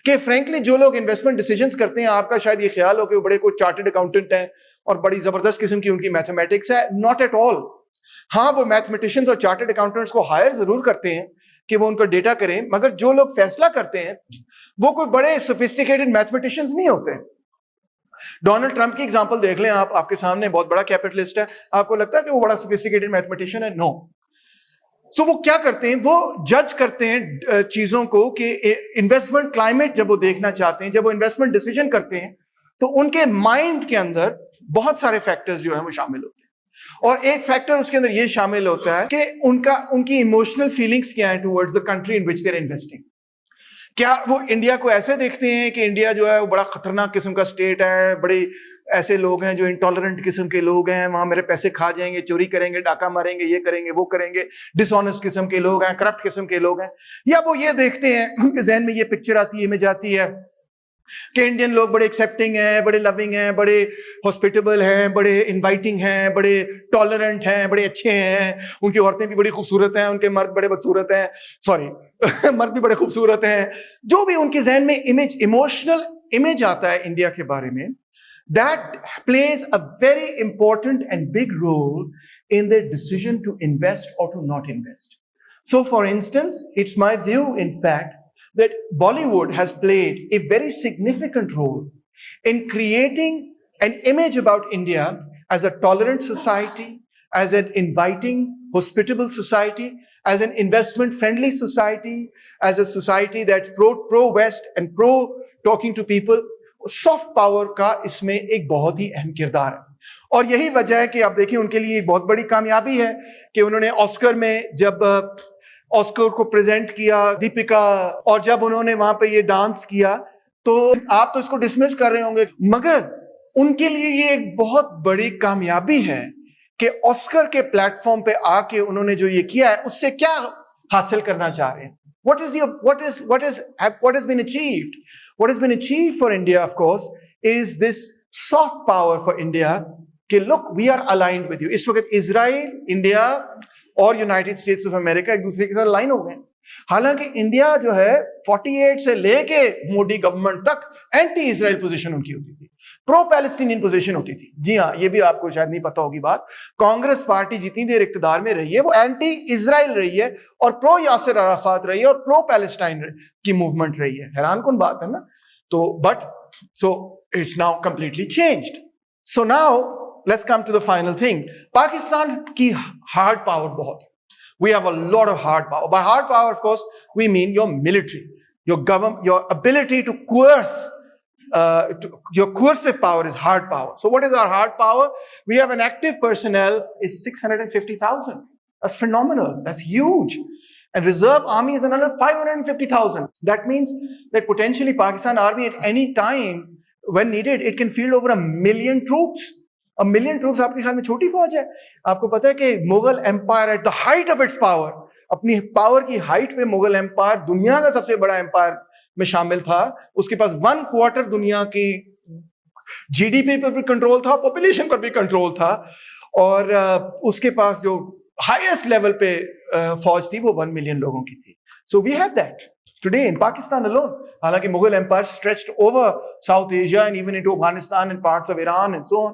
कि फ्रैंकली जो लोग इन्वेस्टमेंट डिसीजंस करते हैं, आपका शायद ये ख्याल हो कि वो बड़े कोई चार्टर्ड अकाउंटेंट हैं और बड़ी जबरदस्त किस्म की उनकी मैथमेटिक्स है। Not at all. हाँ, वो मैथमेटिशियंस और चार्टर्ड अकाउंटेंट्स को हायर जरूर करते हैं कि वो उनका डेटा करें, मगर जो लोग फैसला करते हैं वो कोई बड़े सोफिस्टिकेटेड मैथमेटिशियंस नहीं होते। डोनाल्ड ट्रंप की एग्जांपल देख लें आप, आपके सामने बहुत बड़ा कैपिटलिस्ट है, आपको लगता है कि वो बड़ा सोफिस्टिकेटेड मैथमेटिशियन है? नो। सो वो क्या करते हैं, वो जज करते हैं चीजों को कि इन्वेस्टमेंट क्लाइमेट जब वो देखना चाहते हैं, जब वो इन्वेस्टमेंट डिसीजन करते हैं, तो उनके माइंड के अंदर बहुत सारे फैक्टर्स जो है वो शामिल होते हैं। और एक फैक्टर उसके अंदर ये शामिल होता है कि उनकी इमोशनल फीलिंग्स क्या है towards the country in which they are investing. क्या वो इंडिया को ऐसे देखते हैं कि इंडिया जो है वो बड़ा खतरनाक किस्म का स्टेट है, बड़े ऐसे लोग हैं जो इंटॉलरेंट किस्म के लोग हैं, वहां मेरे पैसे खा जाएंगे, चोरी करेंगे, डाका मारेंगे, ये करेंगे, वो करेंगे, डिसऑनेस्ट किस्म के लोग हैं, करप्ट किस्म के लोग हैं? या वो ये देखते हैं, उनके जहन में ये पिक्चर आती है, इमेज आती है कि इंडियन लोग बड़े एक्सेप्टिंग हैं, बड़े लविंग हैं, बड़े हॉस्पिटेबल हैं, बड़े इनवाइटिंग हैं, बड़े टॉलरेंट हैं, बड़े अच्छे हैं, उनकी औरतें भी बड़ी खूबसूरत हैं, उनके मर्द बड़े बदसूरत हैं, सॉरी मर्द भी बड़े खूबसूरत हैं। जो भी उनके जहन में इमेज, इमोशनल इमेज आता है इंडिया के बारे में, that plays a very important and big role in their decision to invest or to not invest. So for instance, it's my view in fact that Bollywood has played a very significant role in creating an image about India as a tolerant society, as an inviting, hospitable society, as an investment-friendly society, as a society that's pro-West and pro-talking to people. Soft power का इसमें एक बहुत ही अहम किरदार है। और यही वजह है कि आप देखिए उनके लिए बहुत बड़ी कामयाबी है कि उन्होंने ऑस्कर में जब ऑस्कर को प्रेजेंट किया, दीपिका, और जब उन्होंने वहां पे ये डांस किया, तो आप तो इसको डिसमिस कर रहे होंगे, मगर उनके लिए ये एक बहुत बड़ी कामयाबी है कि ऑस्कर के प्लेटफॉर्म पे आके उन्होंने जो ये किया है उससे क्या हासिल करना चाह रहे हैं। What has been achieved? What has been achieved for India, of course, is this soft power for India कि look, we are aligned with you. इस वक्त इजराइल, इंडिया और यूनाइटेड स्टेट्स ऑफ अमेरिका एक दूसरे के साथ अलाइन हो गए। हालांकि इंडिया जो है 48 से लेके मोदी गवर्नमेंट तक एंटी इजराइल पोजीशन उनकी होती थी, प्रो पैलेस्टीनियन पोजीशन होती थी। जी हाँ, ये भी आपको शायद नहीं पता होगी बात, कांग्रेस पार्टी जितनी देर इख्तिदार में रही है वो एंटी इजराइल रही है और प्रो यासिर अराफात रही है और प्रो पैलेस्टाइन की मूवमेंट रही है। हैरान कौन बात है ना। तो but so it's now completely changed. So now let's come to the final thing. Pakistan की हार्ड पावर बहुत है। We have a lot of hard power. By hard power, of course, we mean your military, your government, your ability to coerce. Your coercive power is hard power. So what is our hard power? We have an active personnel is 650,000. That's phenomenal. That's huge. And reserve army is another 550,000. That means that potentially Pakistan army at any time when needed, it can field over 1 million troops. 1 million troops आपके ख्याल में छोटी फौज है? आपको पता है कि Mughal empire at the height of its power, अपनी पावर की हाइट पे मुगल एम्पायर दुनिया का सबसे बड़ा एम्पायर में शामिल था। उसके पास 1/4 दुनिया की जीडीपी पर भी कंट्रोल था, पॉपुलेशन पर भी कंट्रोल था, और उसके पास जो हाईएस्ट लेवल पे फौज थी वो 1 मिलियन लोगों की थी। So we have that today in Pakistan alone. हालांकि Mughal empire stretched over South Asia and even into Afghanistan and parts of Iran and so on.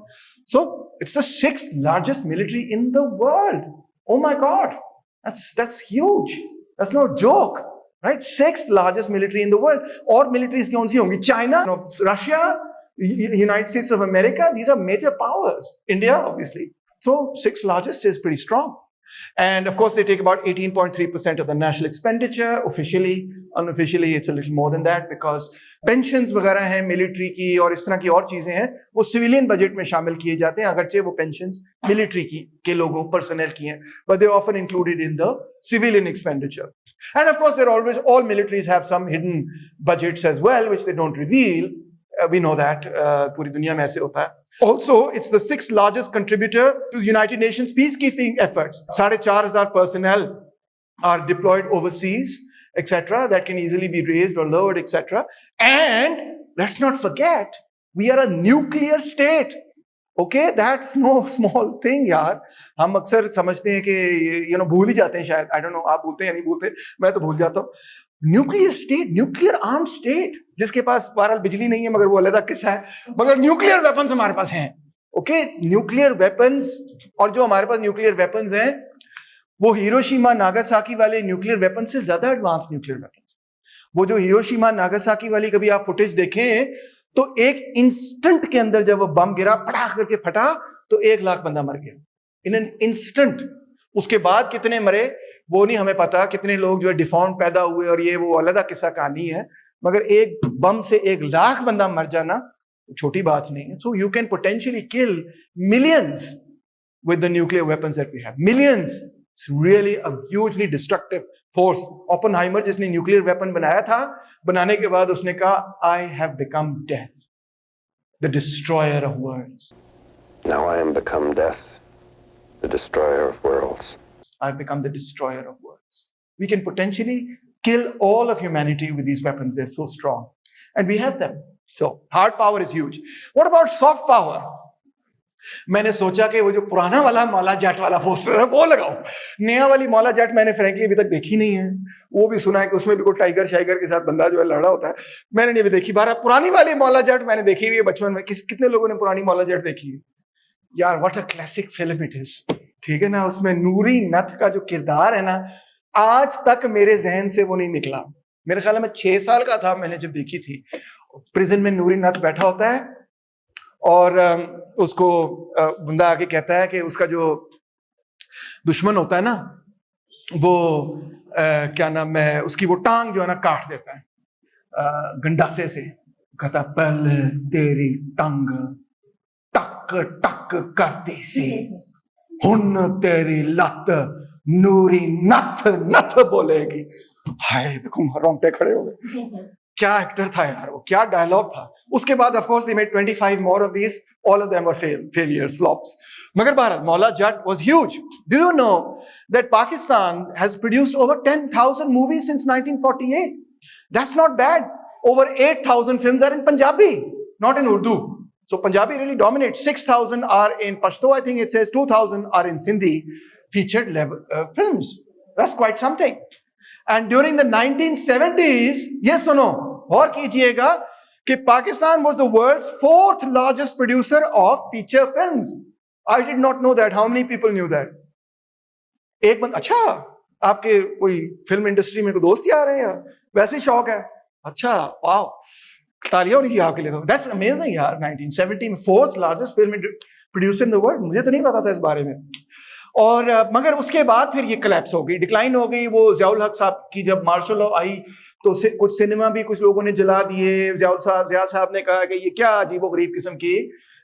So it's the 6th largest military in the world. Oh my God, that's huge. That's no joke, right? 6th largest military in the world. और militaries कौन सी होंगी? China, Russia, United States of America. These are major powers. India, obviously. So 6th largest is pretty strong. And of course, they take about 18.3% of the national expenditure. Officially, unofficially, it's a little more than that because pensions वगैरह हैं military की और इस तरह की और चीजें हैं, वो civilian budget में शामिल किए जाते हैं, अगरचे वो pensions military के लोगों, personnel की हैं, but they're often included in the civilian expenditure. And of course, they're always, all militaries have some hidden budgets as well, which they don't reveal. We know that पूरी दुनिया में ऐसे होता है. Also, it's the 6th largest contributor to the United Nations peacekeeping efforts. 4,500 personnel are deployed overseas, etc. That can easily be raised or lowered, etc. And let's not forget, we are a nuclear state. Okay, that's no small thing यार. हम अक्सर समझते हैं कि भूल ही जाते हैं शायद. I don't know आप भूलते हैं या नहीं भूलते, मैं तो भूल जाता हूँ. Nuclear state, nuclear arm state, जिसके पास बहरहाल बिजली नहीं है मगर वो अलग किस्सा है, मगर न्यूक्लियर वेपन्स हमारे पास हैं. Okay, nuclear weapons. और जो हमारे पास न्यूक्लियर वेपन्स हैं वो हिरोशिमा नागासाकी वाले न्यूक्लियर वेपन्स से ज्यादा एडवांस न्यूक्लियर वेपन्स. वो जो हिरोशिमा नागासाकी वाली कभी आप फुटेज देखें तो एक इंस्टेंट के अंदर जब वो बम गिरा, पटाख करके फटा, तो 1 लाख बंदा मर गया इन एन इंस्टेंट. उसके बाद कितने मरे वो नहीं हमें पता, कितने लोग जो है डिफॉर्म पैदा हुए और ये वो अलग किस्सा कहानी है, मगर एक बम से 1 लाख बंदा मर जाना छोटी बात नहीं है. So you can potentially kill millions with the nuclear weapons that we have. Millions. It's really a hugely destructive force. Oppenheimer जिसने न्यूक्लियर वेपन बनाया था, बनाने के बाद उसने कहा, I have become death, the destroyer of worlds. Now I am become death, the destroyer of worlds. I've become the destroyer of worlds. We can potentially kill all of humanity with these weapons. They're so strong. And we have them. So, hard power is huge. What about soft power? मैंने सोचा कि वो जो पुराना वाला मौला जट वाला poster है वो लगाओ. नया वाली मौला जट मैंने फ्रैंकली अभी तक देखी नहीं है. वो भी सुना है कि उसमें भी कोई टाइगर शाइगर के साथ बंदा जो है लड़ा होता है. मैंने नहीं भी देखी. बारह पुरानी वाली मौला जट मैंने देखी हुई है बचपन में. कितने लोगों ने पुरानी मौला जट देखी है यार? What a classic film it is. ठीक है ना. उसमें नूरी नथ का जो किरदार है ना, आज तक मेरे जहन से वो नहीं निकला. मेरे ख्याल में 6 साल का था मैंने जब देखी थी. प्रिजन में नूरी नथ बैठा होता है और उसको बंदा आके कहता है कि उसका जो दुश्मन होता है ना, वो क्या नाम है, उसकी वो टांग जो है ना काट देता है गंडासे से. कहता पहले तेरी टांग टक टक करती सी, हुन तेरी लत नूरी नथ नथ बोलेगी. हाय देखो रोंगटे खड़े हो गए. क्या एक्टर था यार वो, क्या डायलॉग था. उसके बाद of course they made 25 more of these. All of them were failures, flops. मगर बहरहाल Maula Jatt was huge. Do you know that Pakistan has produced over 10,000 movies since 1948? That's not bad. Over 8,000 films are in Punjabi, not in Urdu. So Punjabi really dominates. 6,000 are in Pashto, I think it says. 2,000 are in Sindhi featured level films. That's quite something. And during the 1970s, yes or no? और कीजिएगा कि Pakistan was the world's 4th largest producer of feature films. I did not know that. How many people knew that? एक बंद. अच्छा, आपके कोई film industry में कोई दोस्त ही आ रहे हैं, वैसे ही शौक है. अच्छा, वाओ, तालियां होनी चाहिए आपके लिए. तो that's amazing यार. 1970 में 4th largest film producer in the world. मुझे तो नहीं पता था इस बारे में. और मगर उसके बाद फिर ये कोलैप्स हो गई, डिक्लाइन हो गई. वो ज़ियाउल हक साहब की जब मार्शल लॉ आई तो कुछ सिनेमा भी कुछ लोगों ने जला दिए. ज़िया साहब ने कहा कि ये क्या अजीबोगरीब किस्म की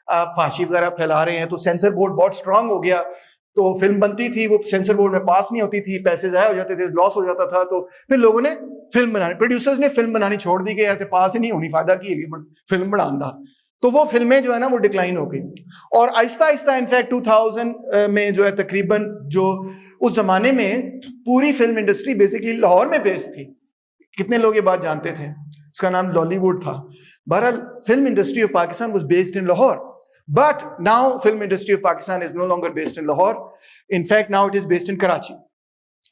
फाशी वगैरह फैला रहे हैं. तो सेंसर बोर्ड बहुत स्ट्रांग हो गया. तो फिल्म बनती थी, वो सेंसर बोर्ड में पास नहीं होती थी, पैसे ज़ाया हो जाते थे, लॉस हो जाता था. तो फिर लोगों ने फिल्म बनानी, प्रोड्यूसर्स ने फिल्म बनानी छोड़ दी कि पास ही नहीं होनी, फायदा की फिल्म बनाना. तो वो फिल्में जो है ना वो डिक्लाइन हो गई. और आहिस्ता आहिस्ता इनफैक्ट 2000 में जो है तकरीबन, जो उस जमाने में पूरी फिल्म इंडस्ट्री बेसिकली लाहौर में बेस्ड थी. कितने लोग ये बात जानते थे? इसका नाम लॉलीवुड था. बहरहाल film industry of Pakistan was based in Lahore. But now film industry of Pakistan is no longer based in Lahore. In fact, now it is based in Karachi.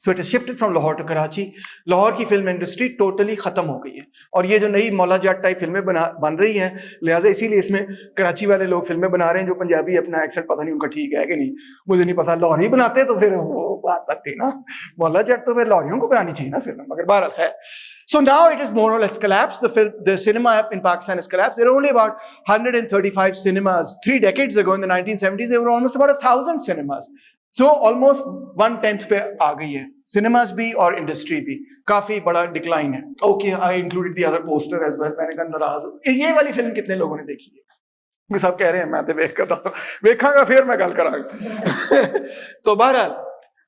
So it has shifted from Lahore to Karachi. Lahore की film industry totally खत्म हो गई है. और ये जो नई Maula Jatt type फिल्में बन रही हैं, लिहाजा इसीलिए इसमें कराची वाले लोग फिल्में बना रहे हैं. जो पंजाबी अपना एक्सेंट पता नहीं उनका ठीक है कि नहीं, मुझे नहीं पता. लाहौरी बनाते तो फिर वो बात लगती ना. मौला जट तो फिर लाहौरियों को बनानी चाहिए ना फिल्म. मगर बहरहाल है. So now it is more or less collapsed. The cinema in Pakistan has collapsed. There are only about 135 cinemas. 3 decades ago, in the 1970s, there were almost about 1,000 cinemas. So almost 1/10 पे आ गई है. Cinemas भी और industry भी काफी बड़ा decline है. Okay, I included the other poster as well. मैंने कहा नाराज. ये वाली फिल्म कितने लोगों ने देखी है? सब कह रहे हैं मैं तो वेखांगा फिर मैं गल करांगा. तो बहरहाल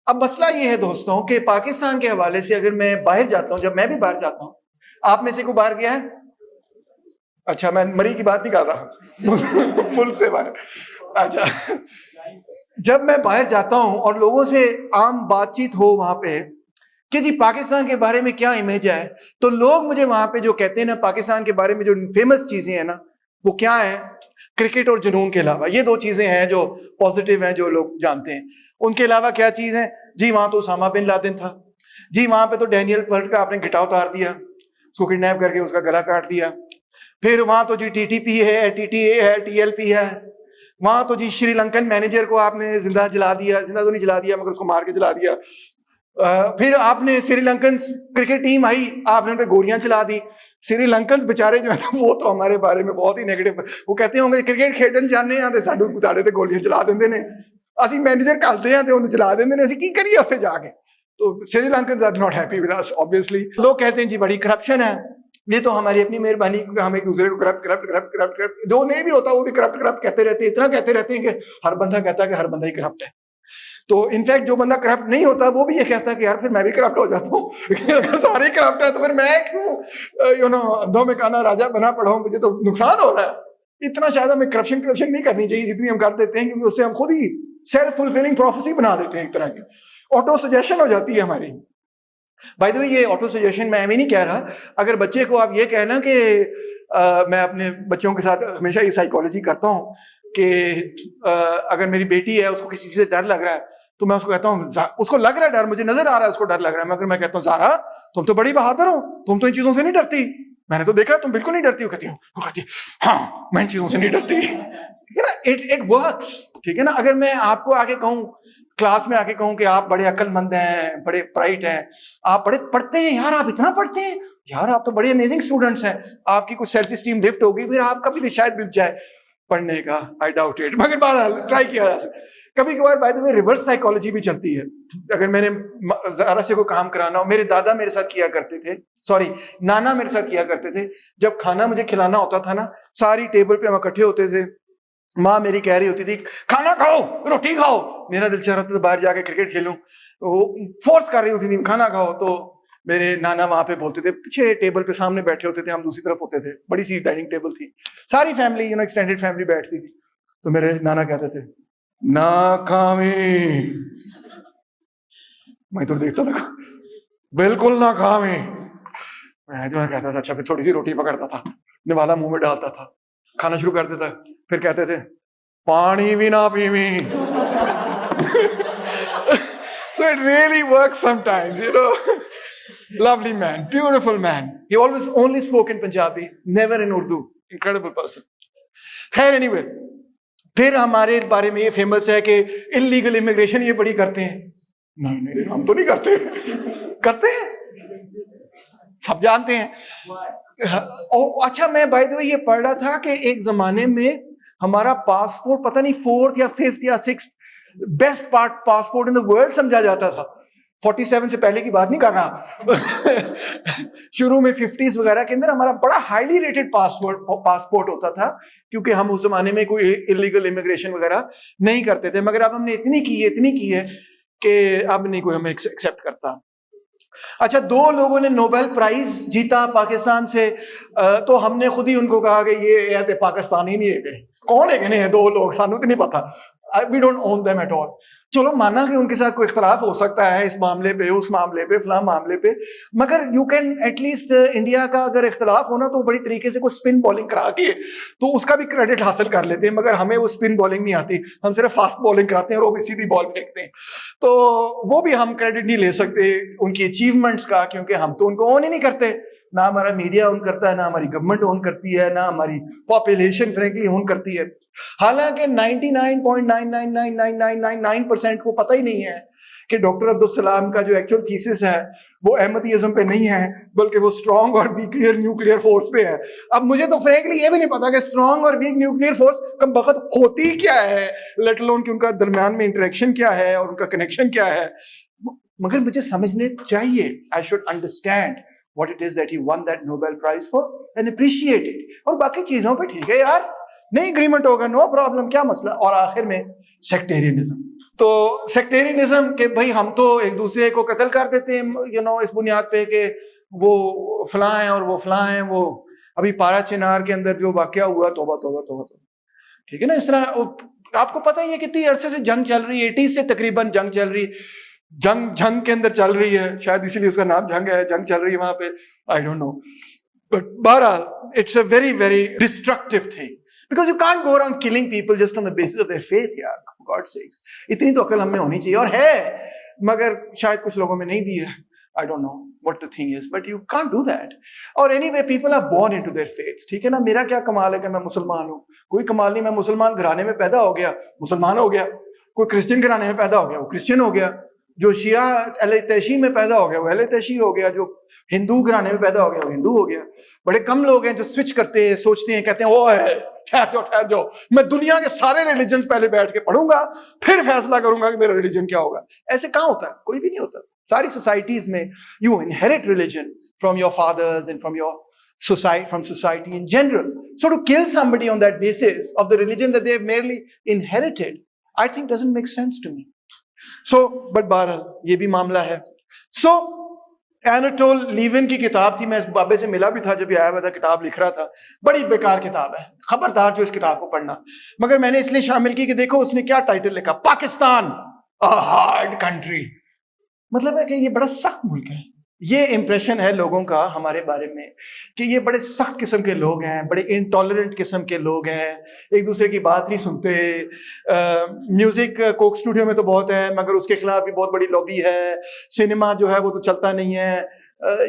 अब मसला ये है दोस्तों कि पाकिस्तान के हवाले से अगर मैं बाहर जाता हूं, जब मैं भी बाहर जाता हूं, आप में से कोई बाहर गया है? अच्छा, मैं मरी की बात नहीं कर रहा मुल्क से बाहर. अच्छा, जब मैं बाहर जाता हूं और लोगों से आम बातचीत हो वहां पे कि जी पाकिस्तान के बारे में क्या इमेज है, तो लोग मुझे वहां पे जो कहते हैं ना पाकिस्तान के बारे में जो फेमस चीजें हैं ना वो क्या है, क्रिकेट और जुनून के अलावा ये दो चीजें हैं जो पॉजिटिव हैं, जो लोग जानते हैं। उनके अलावा क्या चीज है जी, वहां तो उसामा बिन लादेन था जी, वहां पे तो डैनियल पर्ट का आपने घिटा उतार दिया, उसको किडनैप करके उसका गला काट दिया। फिर वहां तो जी टीटीपी है, टीटीए है, टीएलपी है। वहां तो जी श्रीलंकन मैनेजर को आपने जिंदा जला दिया, जिंदा तो नहीं जला दिया मगर उसको मार के जला दिया। फिर आपने श्रीलंकन क्रिकेट टीम आई, आपने उन पे गोलियां चला दी। श्रीलंकन बेचारे जो है ना वो तो हमारे बारे में बहुत ही नेगेटिव, वो कहते होंगे क्रिकेट खेडन जाने हैं ते साडू गुजारे ते गोलियां चला देंदे ने, ਅਸੀਂ मैनेजर करते हैं ते उन्हें चला देंदे ने, ਅਸੀਂ की करिए उत्थे जाके। तो Sri Lankan are not happy with us obviously. लोग कहते हैं जी बड़ी करप्शन है, ये तो हमारी अपनी मेहरबानी क्योंकि हम एक दूसरे को करप्ट जो नहीं भी होता वो भी करप्ट कहते रहते हैं, इतना कहते रहते हैं कि हर बंदा कहता है कि हर बंदा ही करप्ट है। तो इनफैक्ट जो बंदा करप्ट नहीं होता वो भी ये कहता है कि यार फिर मैं भी करप्ट हो जाता हूँ अगर सारे करप्ट है तो फिर मैं क्यों अंधों में काना राजा बना पड़ा हूँ, मुझे तो नुकसान हो रहा है। इतना शायद हमें करप्शन नहीं करनी चाहिए जितनी हम कर देते हैं, क्योंकि उससे हम खुद ही सेल्फ फुलफिलिंग प्रोफेसी बना देते हैं, एक तरह की ऑटो सजेशन हो जाती है हमारी। बाय द वे ये ऑटो सजेशन मैं नहीं कह रहा, अगर बच्चे को आप ये कहना कि मैं अपने बच्चों के साथ हमेशा ये साइकोलॉजी करता हूँ कि अगर मेरी बेटी है उसको किसी चीज से डर लग रहा है तो मैं उसको कहता हूँ, उसको लग रहा है डर, मुझे नजर आ रहा है उसको डर लग रहा है, मगर मैं कहता हूँ ज़ारा तुम तो बड़ी बहादुर हो, तुम तो इन चीजों से नहीं डरती, मैंने तो देखा तुम बिल्कुल नहीं डरती हो। कहती हूँ, वो कहती हाँ मैं इन चीजों से नहीं डरती। इट वर्क्स, ठीक है ना। अगर मैं आपको आके कहूँ, क्लास में आके कहूँ कि आप बड़े अक्लमंद हैं, बड़े ब्राइट हैं, आप बड़े पढ़ते हैं, यार आप इतना पढ़ते हैं, यार आप तो बड़े अमेजिंग स्टूडेंट्स हैं, आपकी कुछ सेल्फ स्टीम लिफ्ट होगी, फिर आपका भी शायद मिल जाए पढ़ने का, आई डाउट इट, मगर बहरहाल ट्राई किया जा सकता। कभी कभार bye the way reverse psychology भी चलती है। अगर मैंने ज़ारा से कोई काम कराना हो, मेरे दादा मेरे साथ किया करते थे, सॉरी नाना मेरे साथ किया करते थे, जब खाना मुझे खिलाना होता था ना, सारी टेबल पे हम इकट्ठे होते थे, माँ मेरी कह रही होती थी खाना खाओ, रोटी खाओ, मेरा दिल चाह रहा था बाहर जाके क्रिकेट खेलूं, वो फोर्स कर रही होती थी खाना खाओ, तो मेरे नाना वहां पे बोलते थे, पीछे टेबल पे सामने बैठे होते थे, हम दूसरी तरफ होते थे, बड़ी सी डाइनिंग टेबल थी, सारी फैमिली एक्सटेंडेड फैमिली बैठती थी, तो मेरे नाना कहते थे ना खावे, मैं तो देखता था बिल्कुल ना खावे, मैं जो कहता था अच्छा, फिर थोड़ी सी रोटी पकड़ता था, निवाला मुंह में डालता था, खाना शुरू कर देता, फिर कहते थे पानी भी ना PV. So it really works sometimes, Lovely man, beautiful man. He always only spoke in Punjabi, never in Urdu. Incredible person. खैर anyway, फिर हमारे बारे में ये फेमस है कि इलीगल इमिग्रेशन ये बड़ी करते हैं। नहीं हम तो नहीं करते, करते हैं, सब जानते हैं। अच्छा मैं बाय द वे ये पढ़ रहा था कि एक जमाने में हमारा पासपोर्ट पता नहीं 4th या 5th या 6th best passport in the world समझा जाता था। 47 से पहले की बात नहीं कर रहा। शुरू में 50s वगैरह के अंदर हमारा बड़ा हाईली रेटेड पासपोर्ट होता था, क्योंकि हम उस जमाने में कोई इलीगल इमिग्रेशन वगैरह नहीं करते थे। मगर अब हमने इतनी की है कि अब नहीं कोई हमें एक्सेप्ट करता। अच्छा, 2 लोगों ने नोबेल प्राइज जीता पाकिस्तान से, तो हमने खुद ही उनको कहा कि ये पाकिस्तानी नहीं है। कौन है कि नहीं है 2 लोग, सानू तो नहीं पता, we don't own them at all. चलो माना कि उनके साथ कोई इख्तलाफ हो सकता है इस मामले पे, उस मामले पे, फलां मामले पे, मगर यू कैन एटलीस्ट इंडिया का अगर इख्तलाफ होना तो बड़ी तरीके से कोई स्पिन बॉलिंग करा के तो उसका भी क्रेडिट हासिल कर लेते हैं। मगर हमें वो स्पिन बॉलिंग नहीं आती, हम सिर्फ फास्ट बॉलिंग कराते हैं और वो भी सीधी बॉल फेंकते हैं, तो वो भी हम क्रेडिट नहीं ले सकते उनकी अचीवमेंट्स का, क्योंकि हम तो उनको ओन ही नहीं करते। ना हमारा मीडिया ओन करता है, ना हमारी गवर्नमेंट ओन करती है, ना हमारी पॉपुलेशन फ्रेंकली ओन करती है। हालांकि 99.9999999% को पता ही नहीं है कि डॉक्टर अब्दुल सलाम का जो एक्चुअल थीसिस है वो अहमदीइज्म पे नहीं है, बल्कि वो स्ट्रॉन्ग और वीक न्यूक्लियर फोर्स पे है। अब मुझे तो फ्रेंकली ये भी नहीं पता कि स्ट्रॉन्ग और वीक न्यूक्लियर फोर्स कम वक्त होती क्या है, लेट अलोन कि उनका दरमियान में इंटरेक्शन क्या है और उनका कनेक्शन क्या है, मगर मुझे समझने चाहिए। I should understand what it is that he won that Nobel Prize for and appreciate it। और बाकी चीजों पे ठीक है यार, नहीं एग्रीमेंट होगा, नो प्रॉब्लम, क्या मसला। और आखिर में सेक्टेरियनिज्म, तो सेक्टेरियनिज्म के भाई हम तो एक दूसरे को कत्ल कर देते हैं इस बुनियाद पे कि वो फलां हैं और वो फलां हैं। वो अभी पारा चिनार के अंदर जो वाकया हुआ, तौबा तौबा तौबा तौबा, ठीक है ना। इस तरह आपको पता ही है कितनी अरसे से जंग चल रही है, 80s से तकरीबन जंग चल रही। जंग के अंदर चल रही है, शायद इसीलिए उसका नाम जंग है, जंग चल रही है वहां पे, आई डोंट नो, बट बहरहाल it's a very very destructive thing, because you can't go around killing people just on the basis of their faith यार, फॉर गॉड सेक्स। इतनी तो अकल हमें होनी चाहिए, और है, मगर शायद कुछ लोगों में नहीं भी है, I don't know what the thing is, but you can't do that. और anyway people are born into their faiths, ठीक है ना। मेरा क्या कमाल है कि मैं मुसलमान हूँ, कोई कमाल नहीं, मैं मुसलमान घराने में पैदा हो गया, मुसलमान हो गया। कोई क्रिश्चियन घराने में पैदा हो गया, वो क्रिश्चियन हो गया। जो शिया अहले तैशी में पैदा हो गया, वो अहले तैशी हो गया। जो हिंदू घराने में पैदा हो गया, वो हिंदू हो गया। बड़े कम लोग हैं जो स्विच करते हैं, सोचते हैं, कहते हैं ओ है ठहर जाओ, मैं दुनिया के सारे रिलीजन पहले बैठ के पढ़ूंगा, फिर फैसला करूंगा कि मेरा रिलीजन क्या होगा। ऐसे कहाँ होता है, कोई भी नहीं होता। सारी सोसाइटीज में you inherit religion from your fathers and from your society, from society in general. So to kill somebody on that basis of the religion that they have merely inherited, I think doesn't make sense to me. So, but बहरहाल ये भी मामला है। So, एनाटोल लीविन की किताब थी, मैं इस बाबे से मिला भी था जब ये आया हुआ था, किताब लिख रहा था। बड़ी बेकार किताब है, खबरदार जो इस किताब को पढ़ना। मगर मैंने इसलिए शामिल की कि देखो उसने क्या टाइटल लिखा, पाकिस्तान अ हार्ड कंट्री। मतलब है कि ये बड़ा सख्त मुल्क है। ये इंप्रेशन है लोगों का हमारे बारे में कि ये बड़े सख्त किस्म के लोग हैं, बड़े इंटॉलरेंट किस्म के लोग हैं, एक दूसरे की बात नहीं सुनते। म्यूजिक कोक स्टूडियो में तो बहुत है, मगर उसके खिलाफ भी बहुत बड़ी लॉबी है। सिनेमा जो है वो तो चलता नहीं है।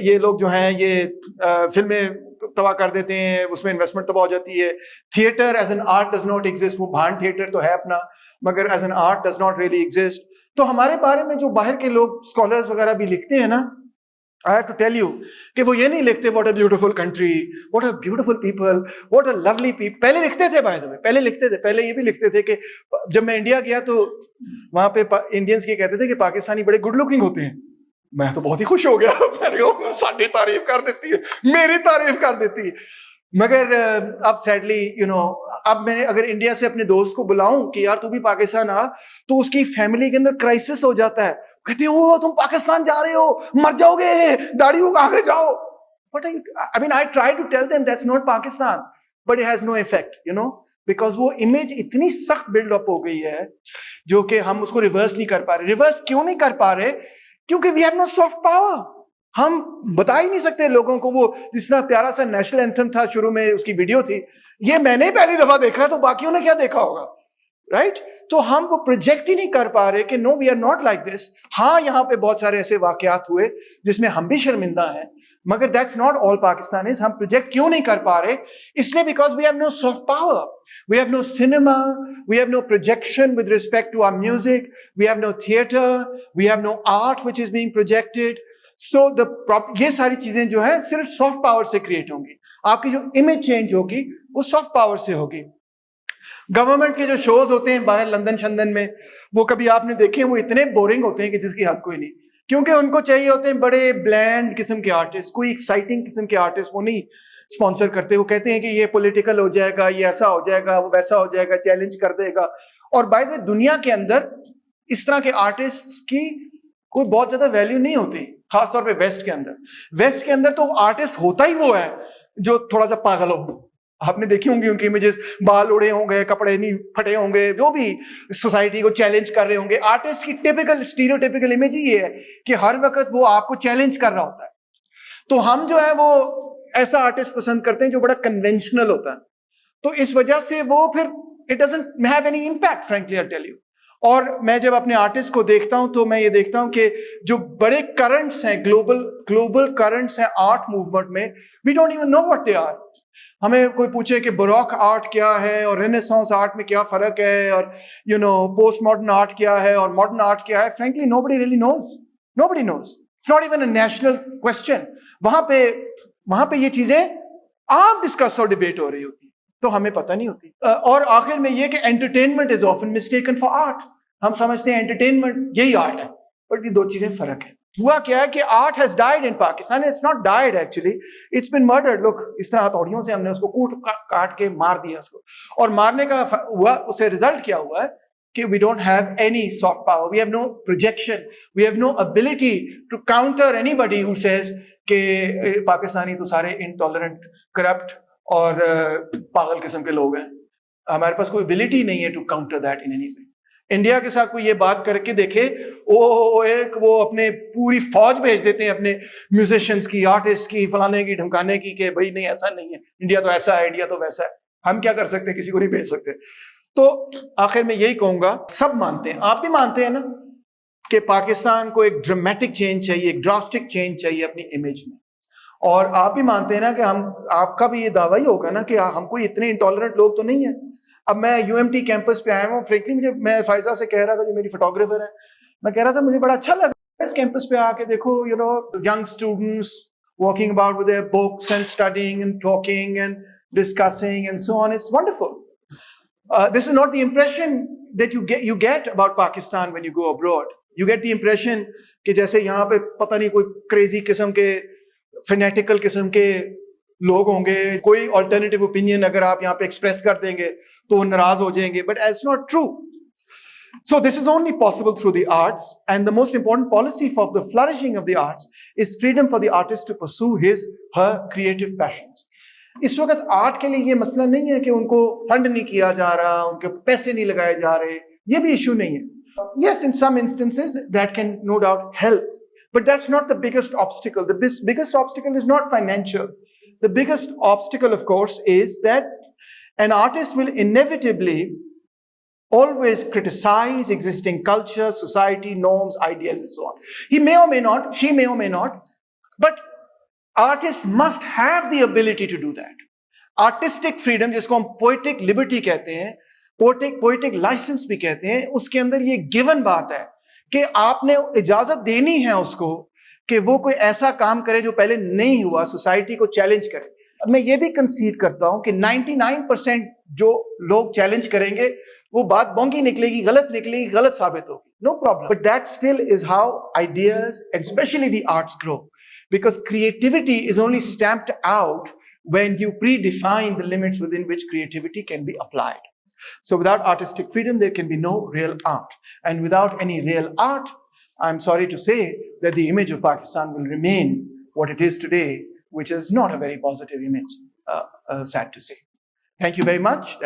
ये लोग जो हैं ये फिल्में तबाह कर देते हैं, उसमें इन्वेस्टमेंट तबाह हो जाती है। Theatre as an art does not exist. वो भांड थिएटर तो है अपना, मगर as an art does not really exist. तो हमारे बारे में जो बाहर के लोग स्कॉलर्स वगैरह भी लिखते हैं ना, I have to tell you कि वो ये नहीं लिखते what a beautiful country, what a beautiful people, what a lovely people। पहले लिखते थे by the way, पहले ये भी लिखते थे कि जब मैं इंडिया गया तो वहां पे इंडियंस ये कहते थे कि पाकिस्तानी बड़े गुड लुकिंग होते हैं। मैं तो बहुत ही खुश हो गया, मैंने कहा साडी तारीफ कर देती है, मेरी तारीफ कर देती है। मगर अब सैडली यू नो, अब मैंने अगर इंडिया से अपने दोस्त को बुलाऊं कि यार तू भी पाकिस्तान आ, तो उसकी फैमिली के अंदर क्राइसिस हो जाता है। कहते हैं ओ तुम पाकिस्तान जा रहे हो, मर जाओगे, दाढ़ी उगा के जाओ। What are you, I mean, I try to tell them that's not Pakistan, but it has no effect, you know, because वो इमेज इतनी सख्त बिल्डअप हो गई है जो कि हम उसको रिवर्स नहीं कर पा रहे। रिवर्स क्यों नहीं कर पा रहे? क्योंकि we have no soft power. हम बता ही नहीं सकते लोगों को। वो जिस तरह प्यारा सा नेशनल एंथम था, शुरू में उसकी वीडियो थी, ये मैंने पहली दफा देखा, तो बाकियों ने क्या देखा होगा, राइट? तो हम वो प्रोजेक्ट ही नहीं कर पा रहे कि no we are not like this. हाँ, यहाँ पे बहुत सारे ऐसे वाकयात हुए जिसमें हम भी शर्मिंदा हैं, मगर दैट्स नॉट ऑल पाकिस्तानीज। हम प्रोजेक्ट क्यों नहीं कर पा रहे? इसलिए because we have no soft power, we have no cinema, we have no projection with respect to our music, we have no theater, we have no art which is being projected. So ये सारी चीजें जो है सिर्फ soft power से create होंगी। आपकी जो इमेज चेंज होगी वो सॉफ्ट पावर से होगी। गवर्नमेंट के जो शोज होते हैं बाहर लंदन शंदन में, वो कभी आपने देखे, वो इतने बोरिंग होते हैं कि जिसकी हद कोई नहीं। क्योंकि उनको चाहिए होते हैं बड़े ब्लैंड किस्म के आर्टिस्ट, कोई एक्साइटिंग किस्म के आर्टिस्ट वो नहीं स्पॉन्सर करते। वो कहते हैं कि ये पॉलिटिकल हो जाएगा, ये ऐसा हो जाएगा, वो वैसा हो जाएगा, चैलेंज कर देगा। और बाय द वे दुनिया के अंदर इस तरह के आर्टिस्ट की कोई बहुत ज्यादा वैल्यू नहीं होती, खासतौर पे वेस्ट के अंदर। वेस्ट के अंदर तो आर्टिस्ट होता ही वो है जो थोड़ा सा पागल हो। आपने देखी होंगी उनकी इमेजेस, बाल उड़े होंगे, कपड़े नहीं फटे होंगे, जो भी सोसाइटी को चैलेंज कर रहे होंगे। आर्टिस्ट की टिपिकल स्टीरियोटिपिकल इमेज ही ये है कि हर वक्त वो आपको चैलेंज कर रहा होता है। तो हम जो है वो ऐसा आर्टिस्ट पसंद करते हैं जो बड़ा कन्वेंशनल होता है। तो इस वजह से वो फिर it doesn't have any impact, frankly I tell you. और मैं जब अपने आर्टिस्ट को देखता हूं तो मैं ये देखता हूं कि जो बड़े करंट्स हैं, ग्लोबल करंट्स हैं आर्ट मूवमेंट में, we don't even know what they are. हमें कोई पूछे कि बरोक आर्ट क्या है और रेनेसांस आर्ट में क्या फर्क है, और you know post modern art क्या है और मॉडर्न आर्ट क्या है, frankly nobody really knows, nobody knows. It's not even a national question. वहां पे ये चीजें आम डिस्कस और डिबेट हो रही होती, तो हमें पता नहीं होती। और आखिर में ये कि entertainment is often mistaken for art. हम समझते हैं एंटरटेनमेंट यही आर्ट है, बट ये दो चीजें फर्क है। हुआ क्या है कि art has died in Pakistan. It's not died actually, it's been murdered. लोग इस तरह हथौड़ियों से हमने उसको कूट काट के मार दिया उसको, और मारने का हुआ, उससे रिजल्ट क्या हुआ है कि we don't have any soft power, we have no projection, we have no ability to counter anybody who says कि पाकिस्तानी तो सारे intolerant, corrupt और पागल किस्म के लोग हैं। हमारे पास कोई ability नहीं है to counter that in any way। India के साथ कोई ये बात करके देखे, वो अपने पूरी फौज भेज देते हैं अपने म्यूजिशियंस की, आर्टिस्ट की, फलाने की, ढमकाने की, कि भाई नहीं ऐसा नहीं है, इंडिया तो ऐसा है, इंडिया तो वैसा है। हम क्या कर सकते हैं, किसी को नहीं भेज सकते। तो आखिर में यही कहूंगा, सब मानते हैं, आप भी मानते हैं ना, कि पाकिस्तान को एक ड्रामेटिक चेंज चाहिए, एक ड्रास्टिक चेंज चाहिए अपनी इमेज में। और आप भी मानते हैं ना कि आपका भी ये दावा ही होगा ना कि हम कोई इतने इंटॉलरेंट लोग तो नहीं है। अब मैं यूएमटी कैंपस पे आया हूँ, फ्रेंकली मैं फायजा से कह रहा था, जो मेरी फोटोग्राफर है, मैं कह रहा था मुझे बड़ा अच्छा लगा इस कैंपस पे आके, देखो young students walking about with their books and studying and talking and discussing and so on. It's wonderful. This is not the impression that you get about Pakistan when you go abroad. You get the impression कि जैसे यहाँ पे पता नहीं कोई crazy किस्म के फेनेटिकल किस्म के लोग होंगे, कोई अल्टरनेटिव ओपिनियन अगर आप यहाँ पे एक्सप्रेस कर देंगे तो नाराज हो जाएंगे, but it's not true. So this is only possible through the arts, and the most important policy for the flourishing of the arts is freedom for the artist to pursue her creative passions. इस वक्त art के लिए ये मसला नहीं है कि उनको फंड नहीं किया जा रहा, उनके पैसे नहीं लगाए जा रहे, ये भी इशू नहीं है. Yes, in some instances that can no doubt help, but that's not the biggest obstacle. The biggest obstacle is not financial. The biggest obstacle, of course, is that an artist will inevitably always criticize existing culture, society, norms, ideas, and so on. He may or may not, she may or may not, but artists must have the ability to do that. Artistic freedom, जिसको हम poetic liberty कहते हैं, poetic license भी कहते हैं, उसके अंदर ये given बात है कि आपने इजाजत देनी है उसको कि वो कोई ऐसा काम करे जो पहले नहीं हुआ, सोसाइटी को चैलेंज करे. मैं ये भी कंसीड करता हूं कि 99% जो लोग चैलेंज करेंगे वो बात बोंगी निकलेगी, गलत साबित होगी. No problem. But that still is how ideas, and especially the arts, grow. Because creativity is only stamped out when you predefine the limits within which creativity can be applied. So without artistic freedom, there can be no real art. And without any real art, I'm sorry to say that the image of Pakistan will remain what it is today, which is not a very positive image, sad to say. Thank you very much.